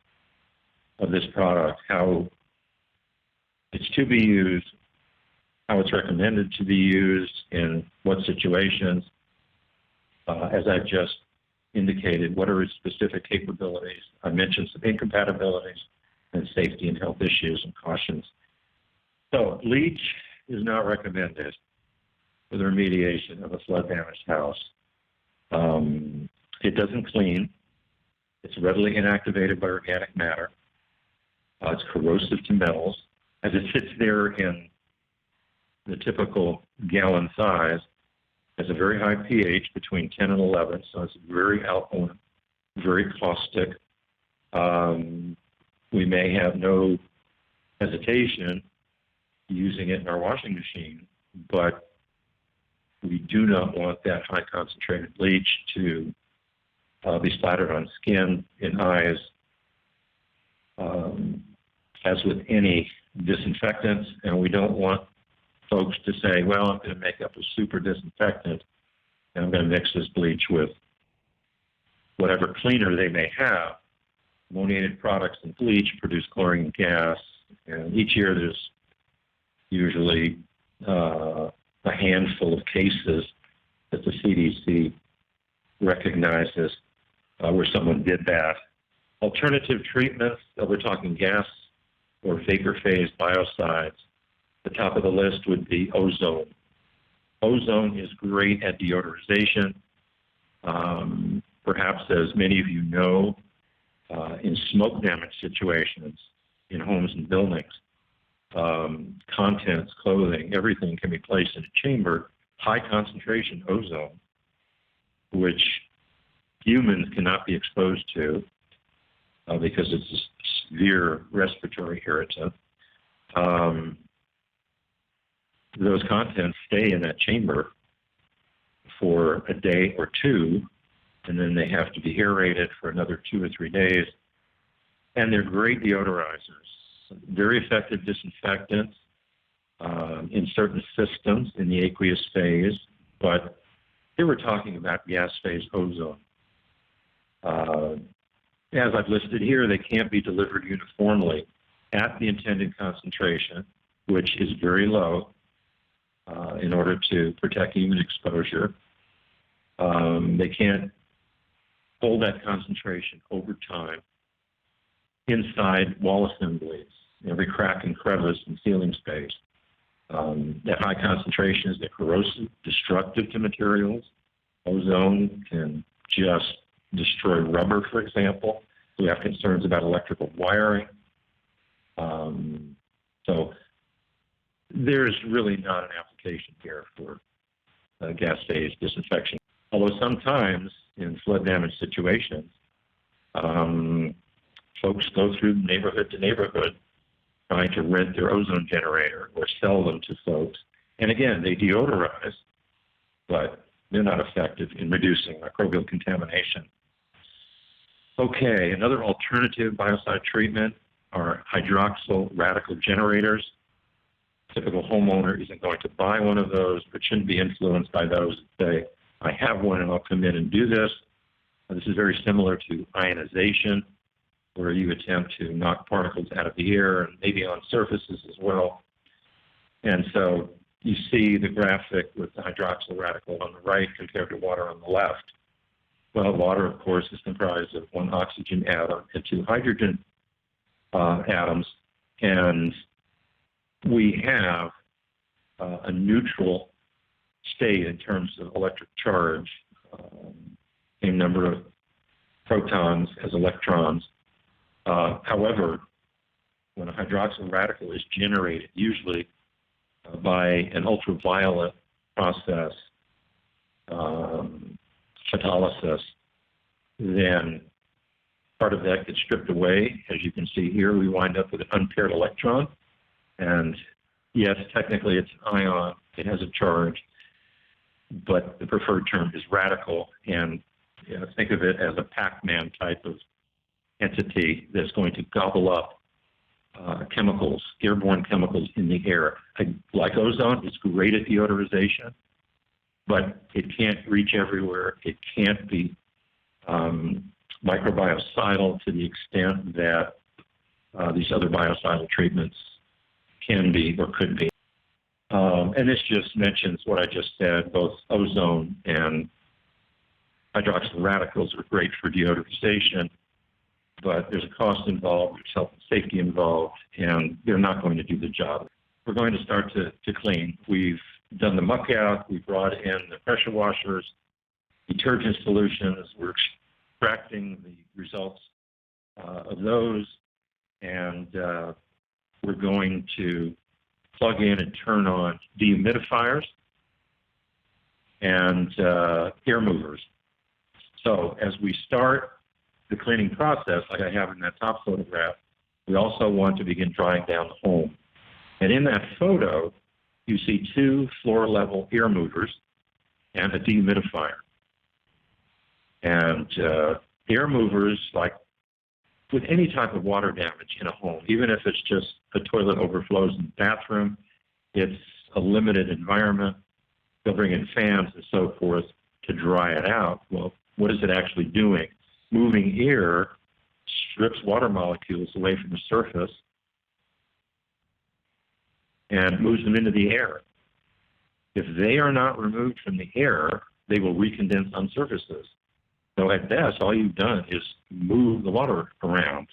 of this product, how it's to be used, how it's recommended to be used, in what situations. As I've just indicated, what are its specific capabilities? I mentioned some incompatibilities and safety and health issues and cautions. So bleach is not recommended for the remediation of a flood-damaged house. It doesn't clean. It's readily inactivated by organic matter. It's corrosive to metals. As it sits there in the typical gallon size, has a very high pH between 10 and 11, so it's very alkaline, very caustic. We may have no hesitation using it in our washing machine, but we do not want that high concentrated bleach to be splattered on skin and eyes. As with any disinfectants, and we don't want folks to say, well, I'm going to make up a super disinfectant and I'm going to mix this bleach with whatever cleaner they may have. Ammoniated products and bleach produce chlorine gas, and each year there's usually a handful of cases that the CDC recognizes where someone did that. Alternative treatments, we're talking gas or vapor phase biocides. The top of the list would be ozone. Ozone is great at deodorization. Perhaps, as many of you know, in smoke damage situations in homes and buildings, contents, clothing, everything can be placed in a chamber, high concentration ozone, which humans cannot be exposed to because it's a severe respiratory irritant. Those contents stay in that chamber for a day or two, and then they have to be aerated for another 2 or 3 days. And they're great deodorizers, very effective disinfectants in certain systems in the aqueous phase, but here we're talking about gas phase ozone. As I've listed here, they can't be delivered uniformly at the intended concentration, which is very low in order to protect human exposure. They can't hold that concentration over time inside wall assemblies, every crack and crevice and ceiling space. At high concentrations, they're corrosive, destructive to materials. Ozone can just destroy rubber, for example. We have concerns about electrical wiring. So there's really not an application here for gas phase disinfection. Although sometimes in flood damage situations, folks go through neighborhood to neighborhood trying to rent their ozone generator or sell them to folks. And again, they deodorize, but they're not effective in reducing microbial contamination. Okay, another alternative biocide treatment are hydroxyl radical generators. Typical homeowner isn't going to buy one of those, but shouldn't be influenced by those that say, I have one and I'll come in and do this. This is very similar to ionization, where you attempt to knock particles out of the air and maybe on surfaces as well. And so you see the graphic with the hydroxyl radical on the right compared to water on the left. Well, water, of course, is comprised of one oxygen atom and two hydrogen atoms, and we have a neutral state in terms of electric charge, same number of protons as electrons. However, when a hydroxyl radical is generated, usually by an ultraviolet process, photolysis, then part of that gets stripped away. As you can see here, we wind up with an unpaired electron. And yes, technically it's an ion, it has a charge, but the preferred term is radical. And think of it as a Pac-Man type of entity that's going to gobble up chemicals, airborne chemicals in the air. Like ozone, it's great at deodorization, but it can't reach everywhere. It can't be microbiocidal to the extent that these other biocidal treatments can be or could be. And this just mentions what I just said. Both ozone and hydroxyl radicals are great for deodorization, but there's a cost involved, there's health and safety involved, and they're not going to do the job. We're going to start to clean. We've done the muck out, we've brought in the pressure washers, detergent solutions, we're extracting the results of those, and we're going to plug in and turn on dehumidifiers and air movers. So as we start the cleaning process, like I have in that top photograph, we also want to begin drying down the home. And in that photo, you see two floor-level air movers and a dehumidifier. And air movers, like with any type of water damage in a home, even if it's just a toilet overflows in the bathroom, it's a limited environment. They'll bring in fans and so forth to dry it out. Well, what is it actually doing? Moving air strips water molecules away from the surface and moves them into the air. If they are not removed from the air, they will recondense on surfaces. So at best, all you've done is move the water around.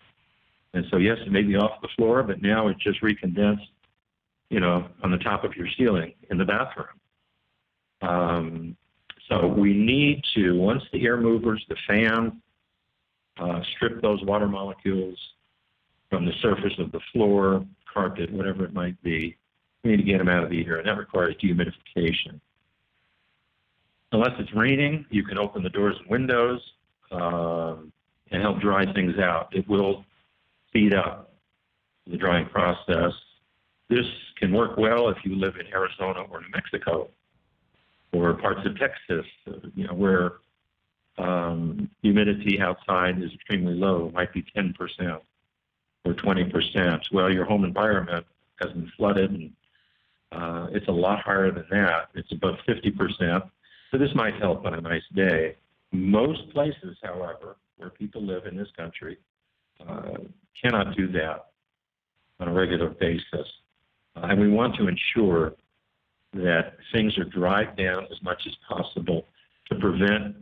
And so yes, it may be off the floor, but now it just recondensed, on the top of your ceiling in the bathroom. So we need to, once the air movers, the fans, strip those water molecules from the surface of the floor, carpet, whatever it might be, we need to get them out of the air, and that requires dehumidification. Unless it's raining, you can open the doors and windows and help dry things out. It will speed up the drying process. This can work well if you live in Arizona or New Mexico or parts of Texas, where humidity outside is extremely low. It might be 10% or 20%. Well, your home environment has been flooded, and it's a lot higher than that. It's above 50%. So this might help on a nice day. Most places, however, where people live in this country cannot do that on a regular basis. And we want to ensure that things are dried down as much as possible to prevent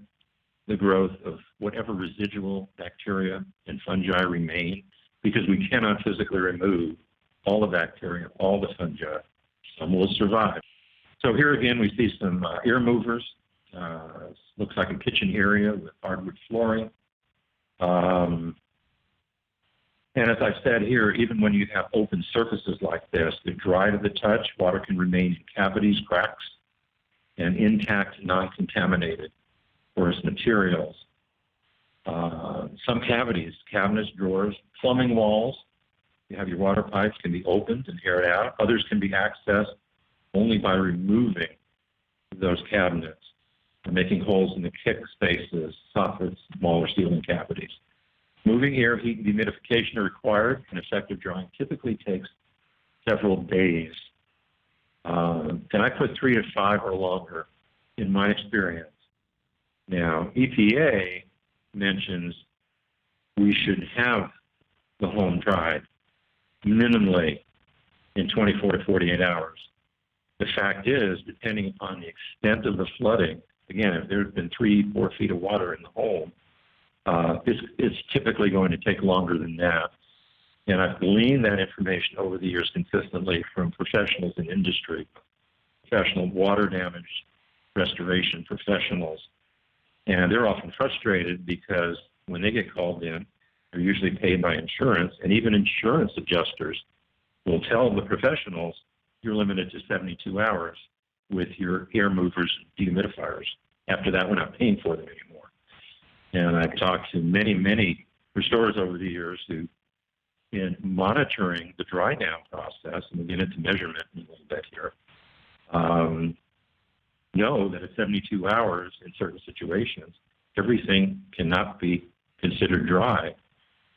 the growth of whatever residual bacteria and fungi remain, because we cannot physically remove all the bacteria, all the fungi. Some will survive. So here again, we see some air movers. Looks like a kitchen area with hardwood flooring. And as I've said here, even when you have open surfaces like this, they're dry to the touch, water can remain in cavities, cracks, and intact, non-contaminated porous materials. Some cavities, cabinets, drawers, plumbing walls, you have your water pipes can be opened and aired out. Others can be accessed only by removing those cabinets and making holes in the kick spaces, soffits, smaller ceiling cavities. Moving air, heat, and dehumidification are required, and effective drying typically takes several days. And I put 3 to 5 or longer in my experience. Now, EPA mentions we should have the home dried minimally in 24 to 48 hours. The fact is, depending upon the extent of the flooding, again, if there's been 3-4 feet of water in the home, it's typically going to take longer than that. And I've gleaned that information over the years consistently from professionals in industry, professional water damage restoration professionals. And they're often frustrated because when they get called in, they're usually paid by insurance, and even insurance adjusters will tell the professionals, you're limited to 72 hours with your air movers and dehumidifiers. After that, we're not paying for them anymore. And I've talked to many restorers over the years who, in monitoring the dry down process, and we'll get into measurement in a little bit here, know that at 72 hours in certain situations, everything cannot be considered dry.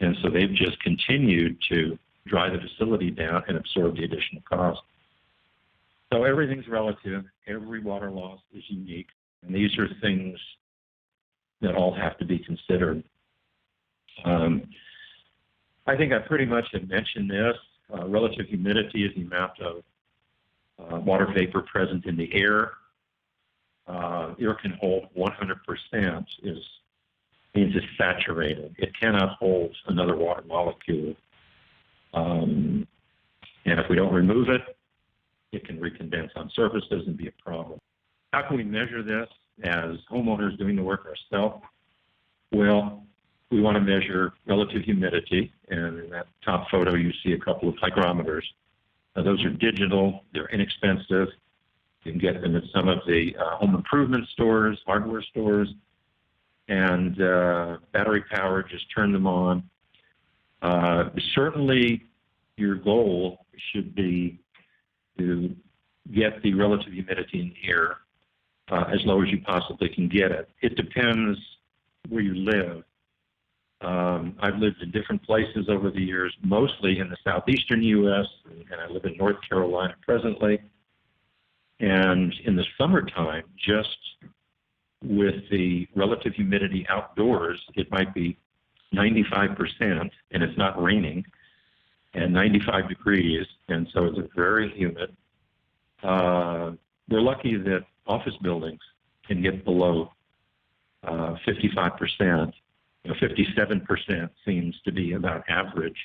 And so they've just continued to dry the facility down and absorb the additional cost. So everything's relative. Every water loss is unique. And these are things that all have to be considered. I think I pretty much have mentioned this. Relative humidity is the amount of water vapor present in the air. Air can hold 100% means it's saturated. It cannot hold another water molecule. And if we don't remove it, it can recondense on surfaces and be a problem. How can we measure this as homeowners doing the work ourselves? Well, we want to measure relative humidity, and in that top photo you see a couple of hygrometers. Now, those are digital, they're inexpensive. You can get them at some of the home improvement stores, hardware stores, and battery powered, just turn them on. Certainly your goal should be to get the relative humidity in the air as low as you possibly can get it. It depends where you live. I've lived in different places over the years, mostly in the southeastern U.S., and I live in North Carolina presently. And in the summertime, just with the relative humidity outdoors, it might be 95%, and it's not raining, and 95 degrees, and so it's very humid. We're lucky that office buildings can get below 55%. 57% seems to be about average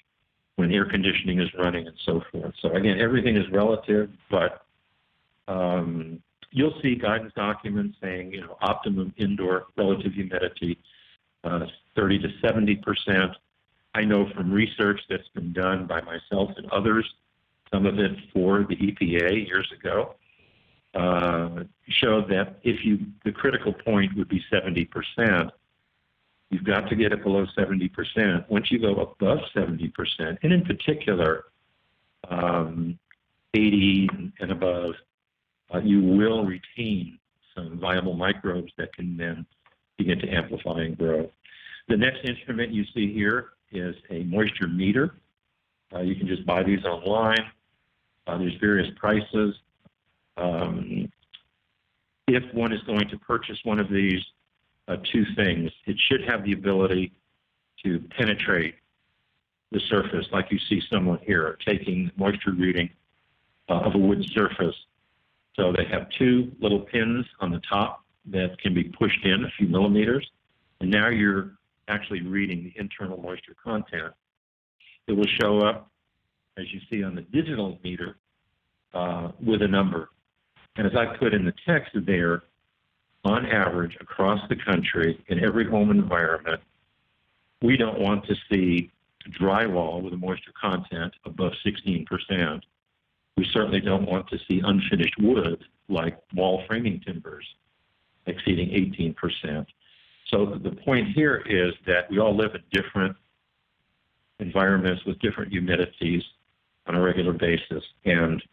when air conditioning is running and so forth. So again, everything is relative, but you'll see guidance documents saying, optimum indoor relative humidity, 30 to 70%. I know from research that's been done by myself and others, some of it for the EPA years ago, showed that the critical point would be 70%. You've got to get it below 70%. Once you go above 70%, and in particular 80 and above, you will retain some viable microbes that can then begin to amplify and grow. The next instrument you see here is a moisture meter. You can just buy these online. There's various prices. If one is going to purchase one of these, 2 things. It should have the ability to penetrate the surface, like you see someone here taking moisture reading of a wood surface. So they have two little pins on the top that can be pushed in a few millimeters, and now you're actually reading the internal moisture content. It will show up, as you see on the digital meter, with a number. And as I put in the text there, on average, across the country, in every home environment, we don't want to see drywall with a moisture content above 16%. We certainly don't want to see unfinished wood, like wall framing timbers, exceeding 18%. So the point here is that we all live in different environments with different humidities on a regular basis, and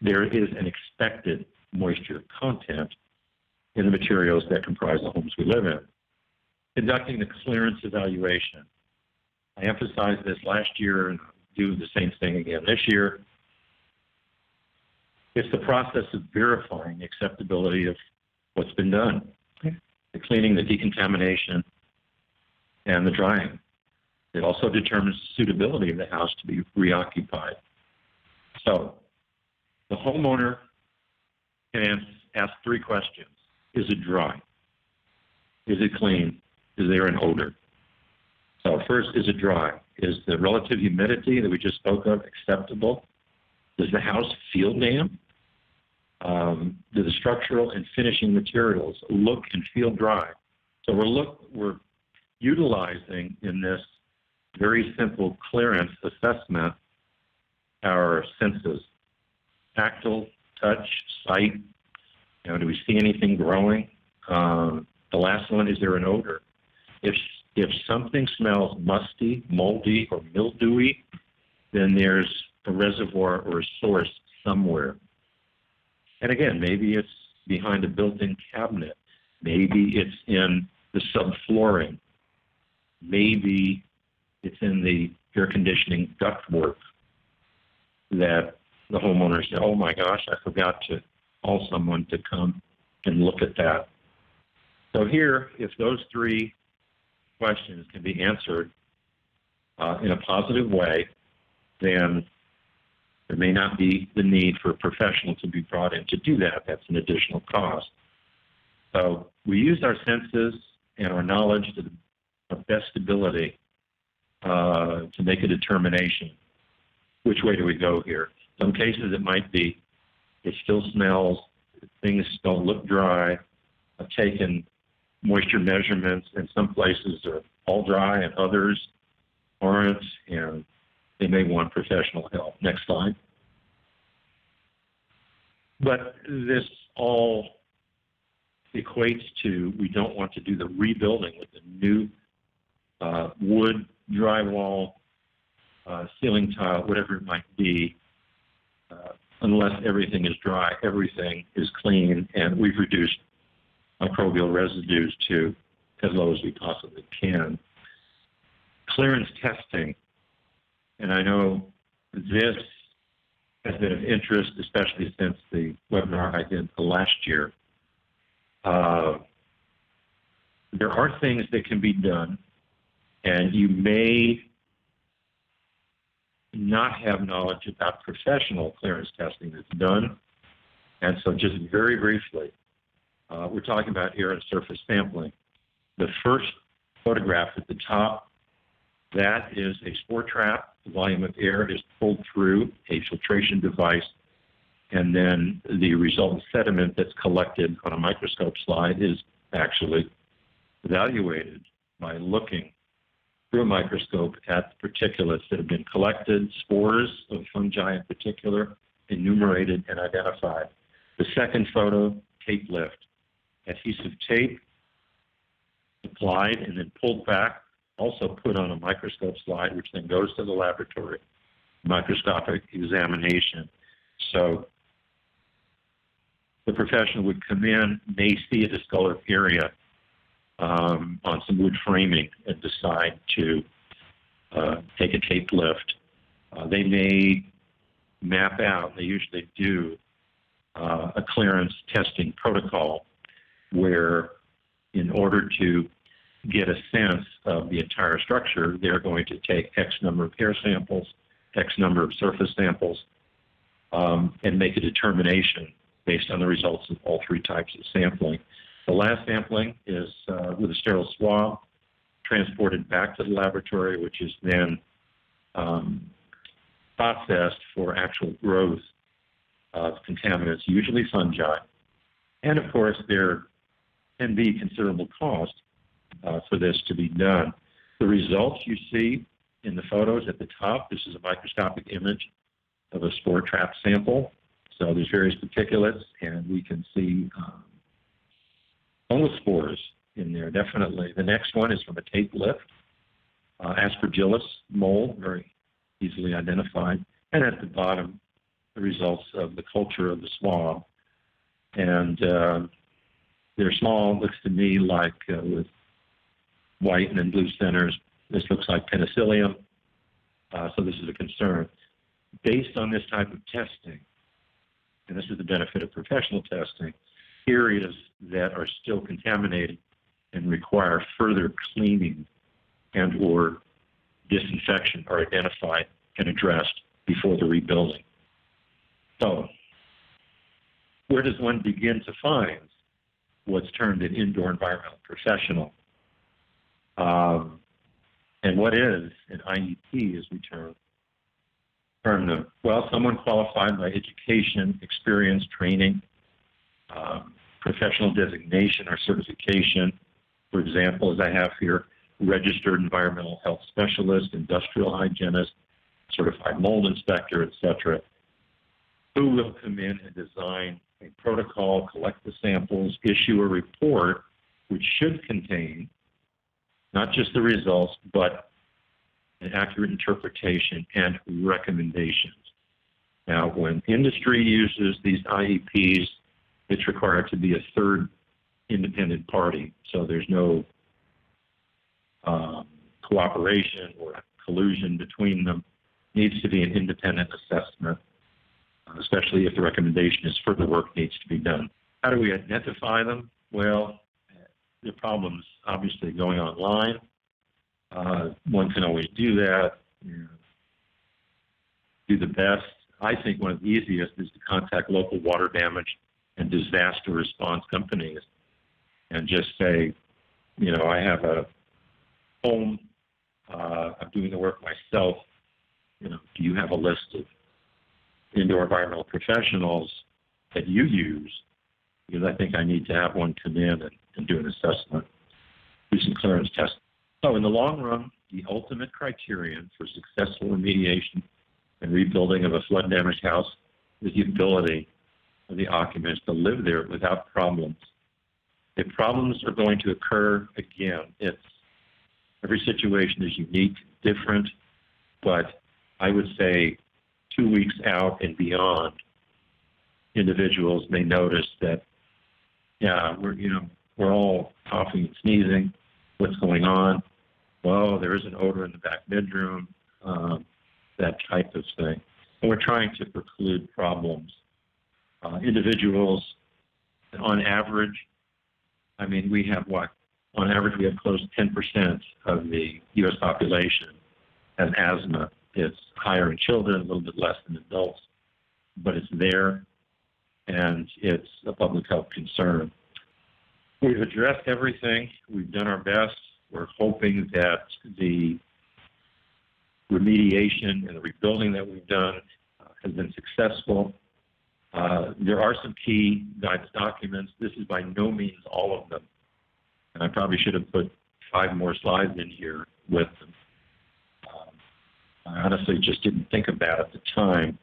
there is an expected moisture content in the materials that comprise the homes we live in. Conducting the clearance evaluation. I emphasized this last year and do the same thing again this year. It's the process of verifying the acceptability of what's been done. The cleaning, the decontamination, and the drying. It also determines the suitability of the house to be reoccupied. So the homeowner can ask three questions. Is it dry? Is it clean? Is there an odor? So first, is it dry? Is the relative humidity that we just spoke of acceptable? Does the house feel damp? Do the structural and finishing materials look and feel dry? So we're utilizing in this very simple clearance assessment our senses: tactile, touch, sight. Do we see anything growing? The last one, is there an odor? If something smells musty, moldy, or mildewy, then there's a reservoir or a source somewhere. And again, maybe it's behind a built-in cabinet. Maybe it's in the subflooring. Maybe it's in the air conditioning ductwork that the homeowner said, oh my gosh, I forgot to call someone to come and look at that. So here, if those three questions can be answered in a positive way, then there may not be the need for a professional to be brought in to do that. That's an additional cost. So we use our senses and our knowledge to our best ability to make a determination. Which way do we go here? Some cases it might be, it still smells, things don't look dry. I've taken moisture measurements, and some places are all dry and others aren't, and they may want professional help. Next slide. But this all equates to, we don't want to do the rebuilding with the new wood, drywall, ceiling tile, whatever it might be, unless everything is dry, everything is clean, and we've reduced microbial residues to as low as we possibly can. Clearance testing, and I know this has been of interest, especially since the webinar I did last year. There are things that can be done, and you may not have knowledge about professional clearance testing that's done. And so just very briefly, we're talking about air and surface sampling. The first photograph at the top, that is a spore trap. The volume of air is pulled through a filtration device, and then the resultant sediment that's collected on a microscope slide is actually evaluated by looking through a microscope at the particulates that have been collected, spores of fungi in particular, enumerated and identified. The second photo, tape lift. Adhesive tape applied and then pulled back, also put on a microscope slide, which then goes to the laboratory, microscopic examination. So the professional would come in, may see a discolored area on some wood framing and decide to take a tape lift. They may map out, they usually do, a clearance testing protocol where in order to get a sense of the entire structure, they're going to take X number of air samples, X number of surface samples, and make a determination based on the results of all three types of sampling. The last sampling is with a sterile swab, transported back to the laboratory, which is then processed for actual growth of contaminants, usually fungi. And of course, there can be considerable cost for this to be done. The results you see in the photos at the top, this is a microscopic image of a spore trap sample. So there's various particulates, and we can see spores in there, definitely. The next one is from a tape lift, Aspergillus mold, very easily identified. And at the bottom, the results of the culture of the swab. And they're small, looks to me like with white and then blue centers. This looks like penicillium, so this is a concern. Based on this type of testing, and this is the benefit of professional testing, areas that are still contaminated and require further cleaning and or disinfection are identified and addressed before the rebuilding. So, where does one begin to find what's termed an indoor environmental professional? And what is an IEP, as we term them? Well, someone qualified by education, experience, training, professional designation or certification. For example, as I have here, registered environmental health specialist, industrial hygienist, certified mold inspector, etc., who will come in and design a protocol, collect the samples, issue a report, which should contain not just the results, but an accurate interpretation and recommendations. Now, when industry uses these IEPs, it's required to be a third independent party, so there's no cooperation or collusion between them. It needs to be an independent assessment, especially if the recommendation is further work needs to be done. How do we identify them? Well, the problem's obviously going online. One can always do that, do the best. I think one of the easiest is to contact local water damage and disaster response companies and just say, I have a home, I'm doing the work myself. Do you have a list of indoor environmental professionals that you use? Because I think I need to have one come in and do an assessment, do some clearance testing. So in the long run, the ultimate criterion for successful remediation and rebuilding of a flood-damaged house is the ability of the occupants to live there without problems. If problems are going to occur, again, every situation is unique, different, but I would say 2 weeks out and beyond, individuals may notice that, we're all coughing and sneezing. What's going on? Well, there is an odor in the back bedroom, that type of thing. And we're trying to preclude problems. Individuals, on average, we have on average, we have close to 10% of the U.S. population has asthma. It's higher in children, a little bit less in adults, but it's there, and it's a public health concern. We've addressed everything. We've done our best. We're hoping that the remediation and the rebuilding that we've done has been successful. There are some key guidance documents. This is by no means all of them. And I probably should have put 5 more slides in here with them. I honestly just didn't think about it at the time.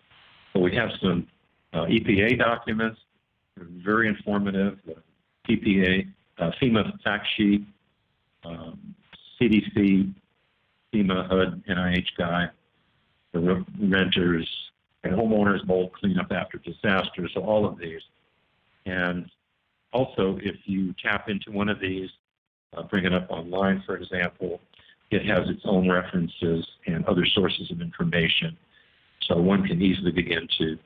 But we have some EPA documents. They're very informative. EPA, FEMA fact sheet, CDC, FEMA, HUD, NIH guide, the renters and homeowners mold cleanup after disaster, so all of these. And also, if you tap into one of these, bring it up online, for example, it has its own references and other sources of information. So one can easily begin to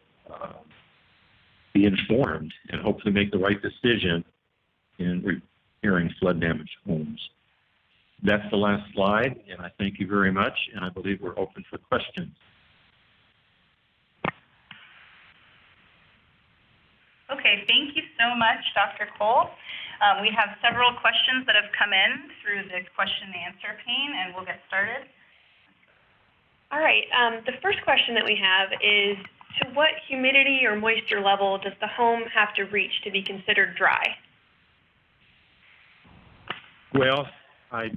be informed and hopefully make the right decision in repairing flood-damaged homes. That's the last slide, and I thank you very much, and I believe we're open for questions. Okay, thank you so much, Dr. Cole. We have several questions that have come in through the question and answer pane, and we'll get started. All right, the first question that we have is, to what humidity or moisture level does the home have to reach to be considered dry? Well, I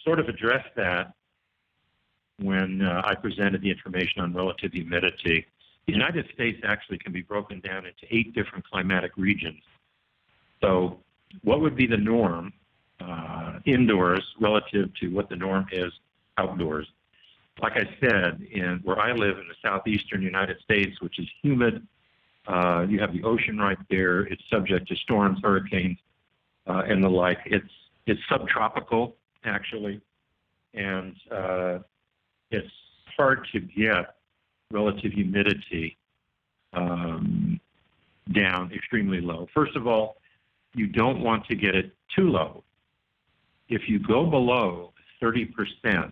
sort of addressed that when I presented the information on relative humidity. The United States actually can be broken down into 8 different climatic regions. So what would be the norm indoors relative to what the norm is outdoors? Like I said, where I live in the southeastern United States, which is humid, you have the ocean right there. It's subject to storms, hurricanes, and the like. It's subtropical, actually, and it's hard to get relative humidity down extremely low. First of all, you don't want to get it too low. If you go below 30%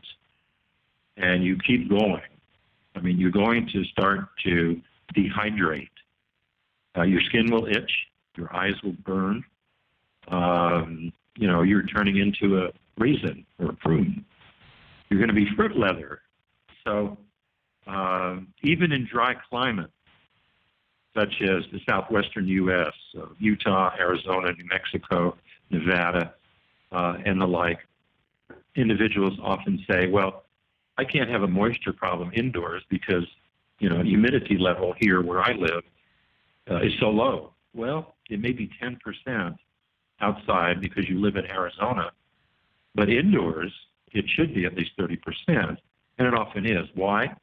and you keep going, I mean, you're going to start to dehydrate. Your skin will itch, your eyes will burn. You know, you're turning into a raisin or a prune. You're going to be fruit leather. So even in dry climates, such as the southwestern U.S., Utah, Arizona, New Mexico, Nevada, and the like, individuals often say, well, I can't have a moisture problem indoors because, you know, humidity level here where I live is so low. Well, it may be 10% outside because you live in Arizona, but indoors, it should be at least 30%, and it often is. Why?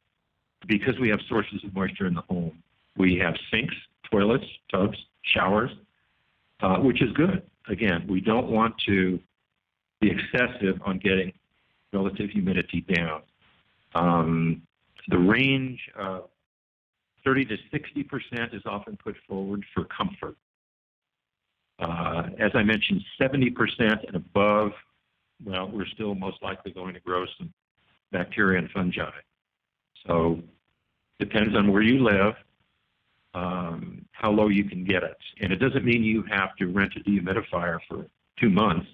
Because we have sources of moisture in the home. We have sinks, toilets, tubs, showers, which is good. Again, we don't want to be excessive on getting relative humidity down. The range of 30 to 60% is often put forward for comfort. As I mentioned, 70% and above, well, we're still most likely going to grow some bacteria and fungi. So depends on where you live, how low you can get it. And it doesn't mean you have to rent a dehumidifier for 2 months.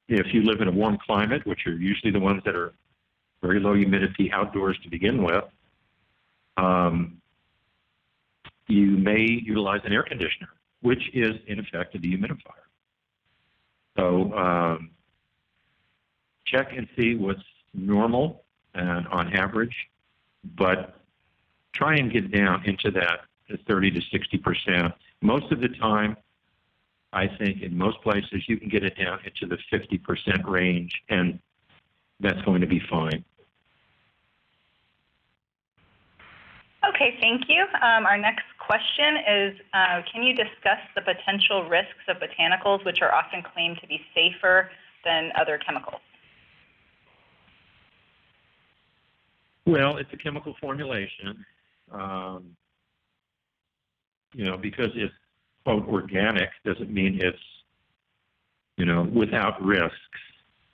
If you live in a warm climate, which are usually the ones that are very low humidity outdoors to begin with, you may utilize an air conditioner, which is in effect a dehumidifier. So check and see what's normal and on average, but try and get down into that 30 to 60%. Most of the time, I think in most places you can get it down into the 50% range, and that's going to be fine. Okay, thank you. Our next question is, can you discuss the potential risks of botanicals which are often claimed to be safer than other chemicals? Well, it's a chemical formulation. You know, because it's, quote, organic doesn't mean it's, you know, without risks.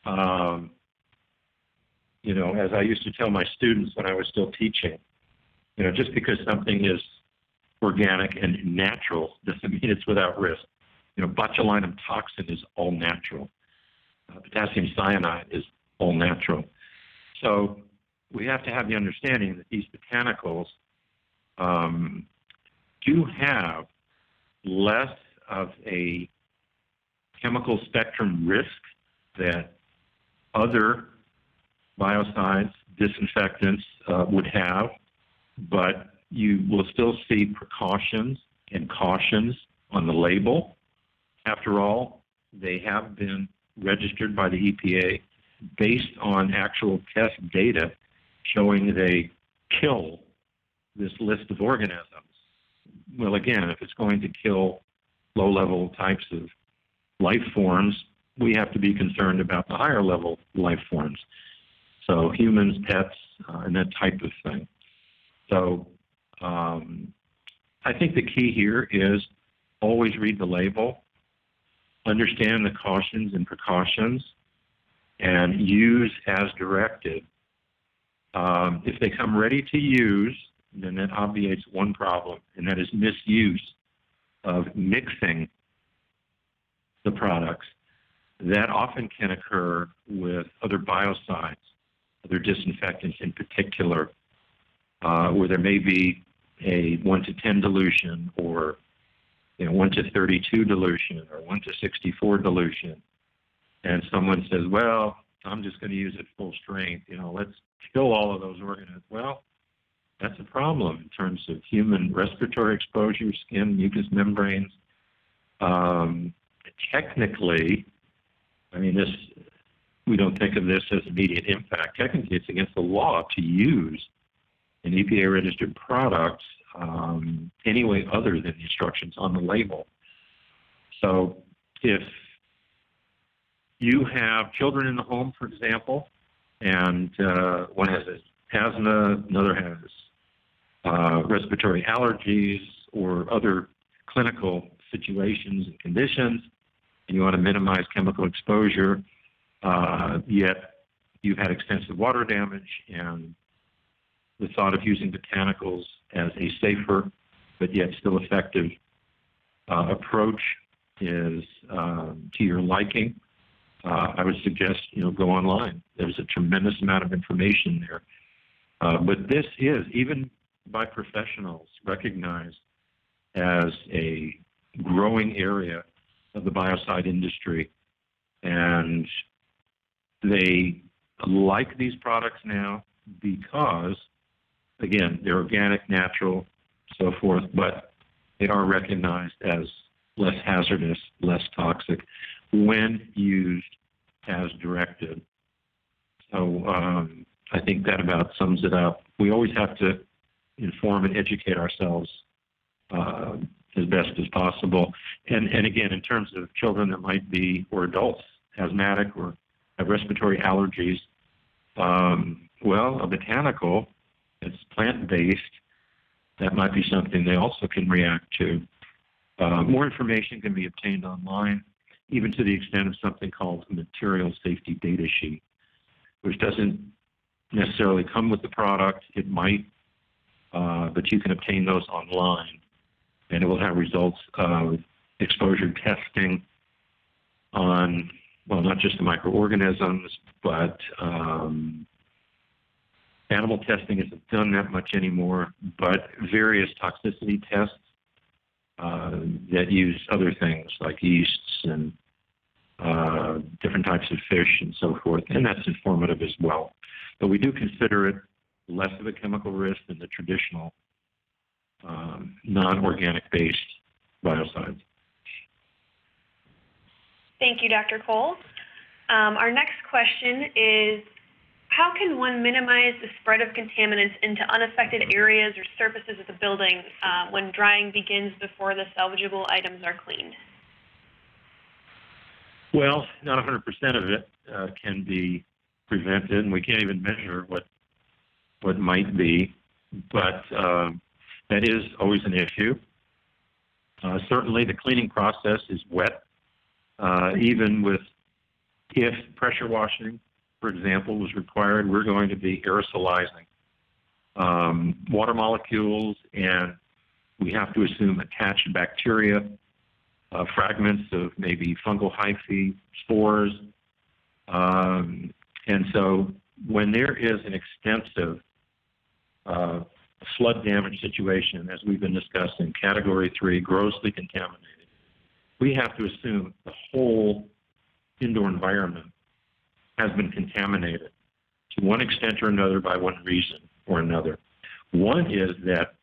You know, as I used to tell my students when I was still teaching, you know, just because something is organic and natural doesn't mean it's without risk. You know, botulinum toxin is all natural. Potassium cyanide is all natural. So we have to have the understanding that these botanicals do have less of a chemical spectrum risk that other biocides, disinfectants would have, but you will still see precautions and cautions on the label. After all, they have been registered by the EPA based on actual test data showing they kill this list of organisms. Well, again, if it's going to kill low-level types of life forms, we have to be concerned about the higher-level life forms. So humans, pets, and that type of thing. So I think the key here is always read the label. understand the cautions and precautions, and use as directed. If they come ready to use, then that obviates one problem, and that is misuse of mixing the products. That often can occur with other biocides, other disinfectants in particular, where there may be a 1 to 10 dilution, or 1 to 32 dilution, or 1 to 64 dilution. And someone says, well, I'm just going to use it full strength. Let's kill all of those organisms. Well, that's a problem in terms of human respiratory exposure, skin, mucous membranes. Technically, we don't think of this as immediate impact. Technically, it's against the law to use an EPA-registered product any way other than the instructions on the label. So if you have children in the home, for example, and one has asthma, another has respiratory allergies or other clinical situations and conditions, and you want to minimize chemical exposure, yet you've had extensive water damage, and the thought of using botanicals as a safer but yet still effective approach is to your liking, I would suggest go online. There's a tremendous amount of information there. But this is, even by professionals, recognized as a growing area of the biocide industry. And they like these products now because, again, they're organic, natural, so forth, but they are recognized as less hazardous, less toxic when used as directed. So I think that about sums it up. We always have to inform and educate ourselves as best as possible. And again, in terms of children that might be, or adults, asthmatic or have respiratory allergies, well, a botanical that's plant-based, that might be something they also can react to. More information can be obtained online, even to the extent of something called a material safety data sheet, which doesn't necessarily come with the product. It might, but you can obtain those online, and it will have results of exposure testing on, well, not just the microorganisms, but animal testing isn't done that much anymore, but various toxicity tests that use other things like yeasts and different types of fish and so forth, and that's informative as well. But we do consider it less of a chemical risk than the traditional non-organic based biocides. Thank you, Dr. Cole. Our next question is, how can one minimize the spread of contaminants into unaffected areas or surfaces of the building when drying begins before the salvageable items are cleaned? Well, not 100% of it can be prevented, and we can't even measure what might be, but that is always an issue. Certainly the cleaning process is wet, even with, if pressure washing, for example, was required, we're going to be aerosolizing water molecules, and we have to assume attached bacteria, fragments of maybe fungal hyphae, spores. And so when there is an extensive flood damage situation, as we've been discussing, Category 3, grossly contaminated, we have to assume the whole indoor environment has been contaminated to one extent or another by one reason or another. One is that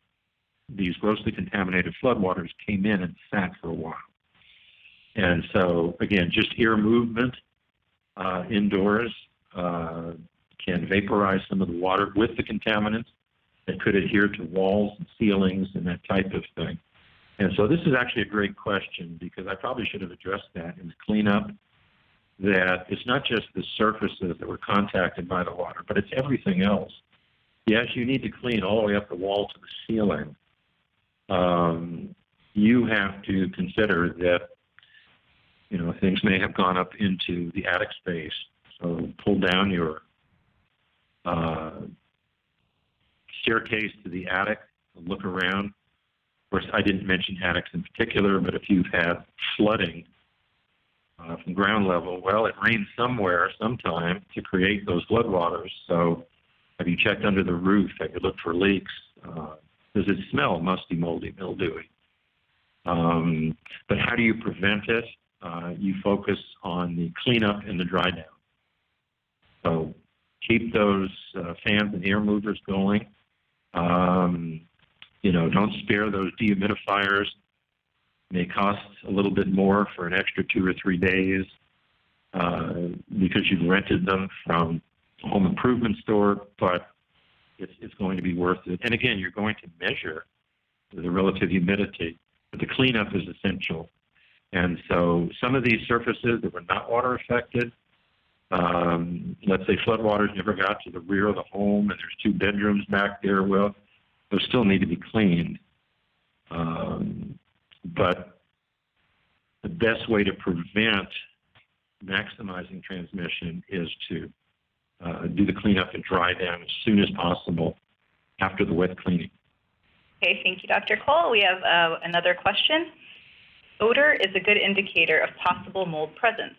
these grossly contaminated floodwaters came in and sat for a while. And so, again, just air movement indoors can vaporize some of the water with the contaminants that could adhere to walls and ceilings and that type of thing. And so this is actually a great question, because I probably should have addressed that in the cleanup, that it's not just the surfaces that were contacted by the water, but it's everything else. Yes, you need to clean all the way up the wall to the ceiling. You have to consider that things may have gone up into the attic space. So pull down your staircase to the attic, look around. Of course, I didn't mention attics in particular, but if you've had flooding from ground level, well, it rained somewhere, sometime, to create those floodwaters. So have you checked under the roof? Have you looked for leaks? Does it smell musty, moldy, mildewy? But how do you prevent it? You focus on the cleanup and the dry down. So keep those fans and air movers going. Don't spare those dehumidifiers. May cost a little bit more for an extra 2 or 3 days because you've rented them from a home improvement store, but it's going to be worth it. And again, you're going to measure the relative humidity, but the cleanup is essential. And so some of these surfaces that were not water affected, let's say floodwaters never got to the rear of the home and there's 2 bedrooms back there, well, those still need to be cleaned. But the best way to prevent maximizing transmission is to do the cleanup and dry down as soon as possible after the wet cleaning. Okay, thank you, Dr. Cole. We have another question. Odor is a good indicator of possible mold presence.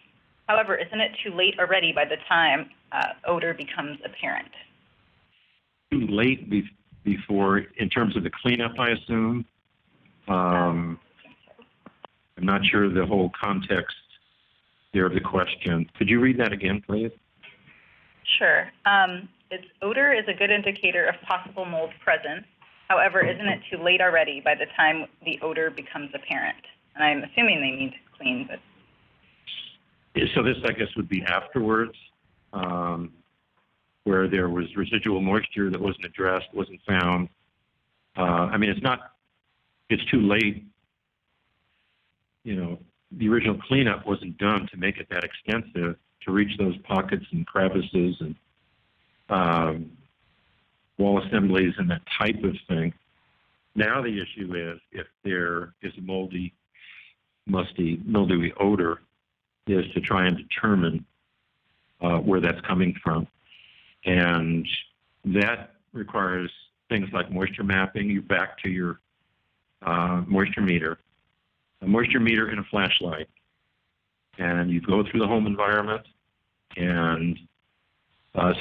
However, isn't it too late already by the time odor becomes apparent? Too late before, in terms of the cleanup, I assume. I'm not sure the whole context there of the question. Could you read that again, please? Sure. Odor is a good indicator of possible mold presence. However, isn't it too late already by the time the odor becomes apparent? And I'm assuming they need to clean, but... So this, I guess, would be afterwards, where there was residual moisture that wasn't addressed, wasn't found. It's too late. The original cleanup wasn't done to make it that extensive to reach those pockets and crevices and wall assemblies and that type of thing. Now the issue is if there is a moldy, musty, mildewy odor, is to try and determine where that's coming from. And that requires things like moisture mapping. You're back to your moisture meter. A moisture meter and a flashlight. And you go through the home environment, and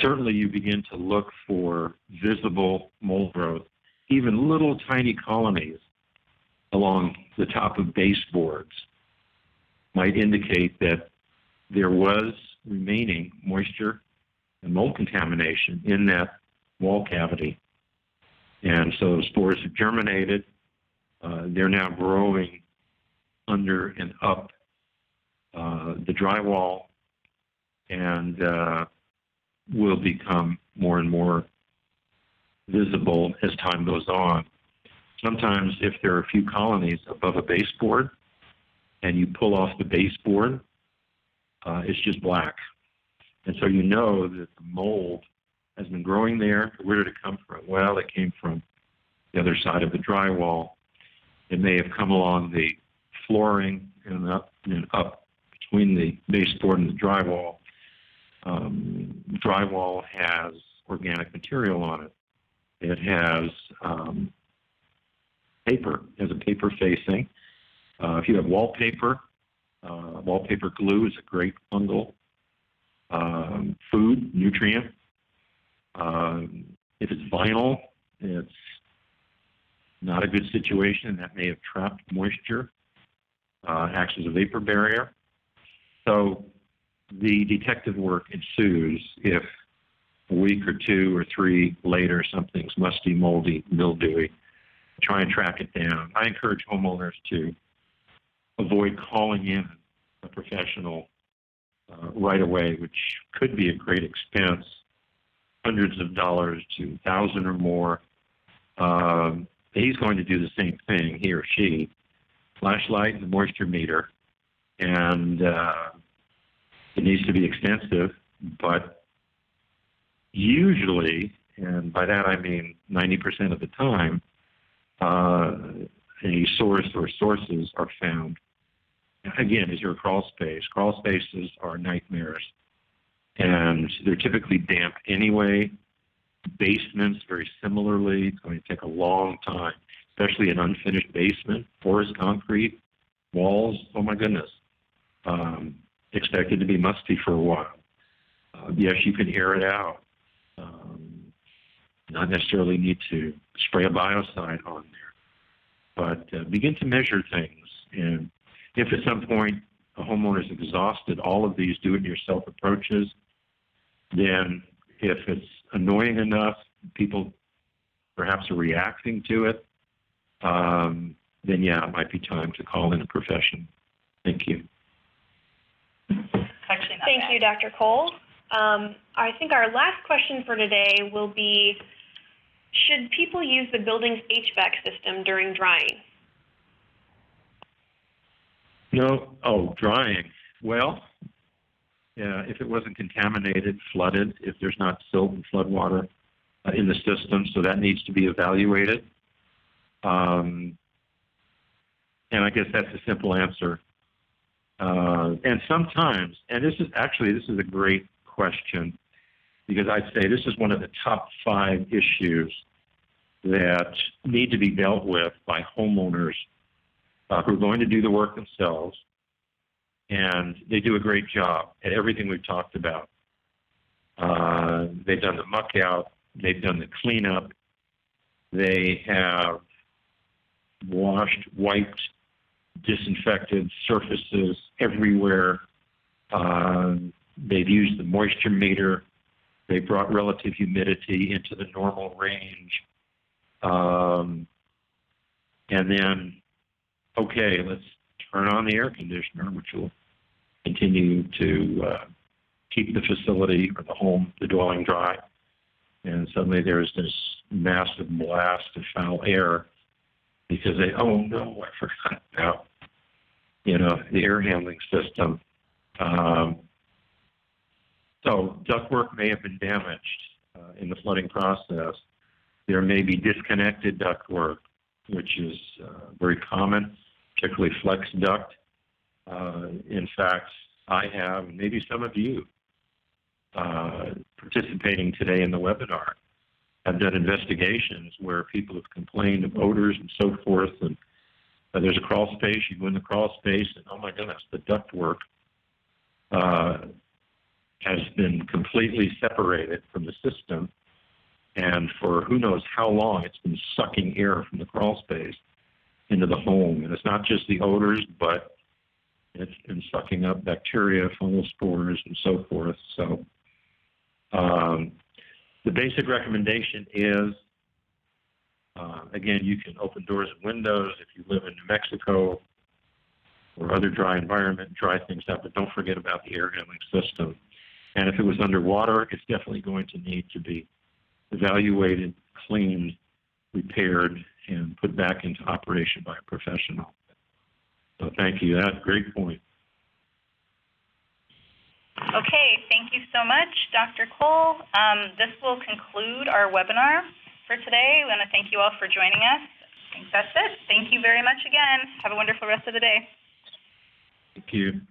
certainly you begin to look for visible mold growth, even little tiny colonies along the top of baseboards might indicate that there was remaining moisture and mold contamination in that wall cavity. And so spores have germinated. They're now growing under and up the drywall and will become more and more visible as time goes on. Sometimes if there are a few colonies above a baseboard and you pull off the baseboard, it's just black. And so you know that the mold has been growing there. Where did it come from? Well, it came from the other side of the drywall. It may have come along the flooring and up between the baseboard and the drywall. Drywall has organic material on it. It has paper, has a paper facing. If you have wallpaper, wallpaper glue is a great fungal food, nutrient. If it's vinyl, it's not a good situation. That may have trapped moisture, acts as a vapor barrier. So the detective work ensues if a week or 2 or 3 later something's musty, moldy, mildewy. Try and track it down. I encourage homeowners to avoid calling in a professional right away, which could be a great expense, hundreds of dollars to $1,000 or more. He's going to do the same thing, he or she. Flashlight and the moisture meter, and it needs to be extensive, but usually, and by that I mean 90% of the time, a source or sources are found again, is your crawl space. Crawl spaces are nightmares, and they're typically damp anyway. Basements, very similarly, it's going to take a long time, especially an unfinished basement, porous concrete, walls, oh my goodness, expected to be musty for a while. Yes, you can air it out. Not necessarily need to spray a biocide on there, but begin to measure things. And if at some point a homeowner has exhausted all of these do-it-yourself approaches, then if it's annoying enough, people perhaps are reacting to it, then yeah, it might be time to call in a professional. Thank you. Thank you, Dr. Cole. I think our last question for today will be, should people use the building's HVAC system during drying? No, drying. Well, yeah, if it wasn't contaminated, flooded, if there's not silt and flood water in the system, so that needs to be evaluated. And I guess that's a simple answer. And sometimes, and this is a great question, because I'd say this is one of the top 5 issues that need to be dealt with by homeowners who are going to do the work themselves, and they do a great job at everything we've talked about. They've done the muck out, they've done the cleanup, they have washed, wiped, disinfected surfaces everywhere. They've used the moisture meter. They brought relative humidity into the normal range. And then, okay, let's turn on the air conditioner, which will continue to keep the facility or the home, the dwelling dry. And suddenly there's this massive blast of foul air because oh no, I forgot about, the air handling system. So ductwork may have been damaged in the flooding process. There may be disconnected ductwork, which is very common, particularly flex duct. In fact, I have, and maybe some of you participating today in the webinar, have done investigations where people have complained of odors and so forth, and there's a crawl space, you go in the crawl space, and oh my goodness, the ductwork has been completely separated from the system, and for who knows how long it's been sucking air from the crawl space into the home. And it's not just the odors, but it's been sucking up bacteria, fungal spores, and so forth. So the basic recommendation is, again, you can open doors and windows if you live in New Mexico or other dry environment, dry things out, but don't forget about the air handling system. And if it was underwater, it's definitely going to need to be evaluated, cleaned, repaired, and put back into operation by a professional. So thank you. That's a great point. Okay, thank you so much, Dr. Cole. This will conclude our webinar for today. We want to thank you all for joining us. I think that's it. Thank you very much again. Have a wonderful rest of the day. Thank you.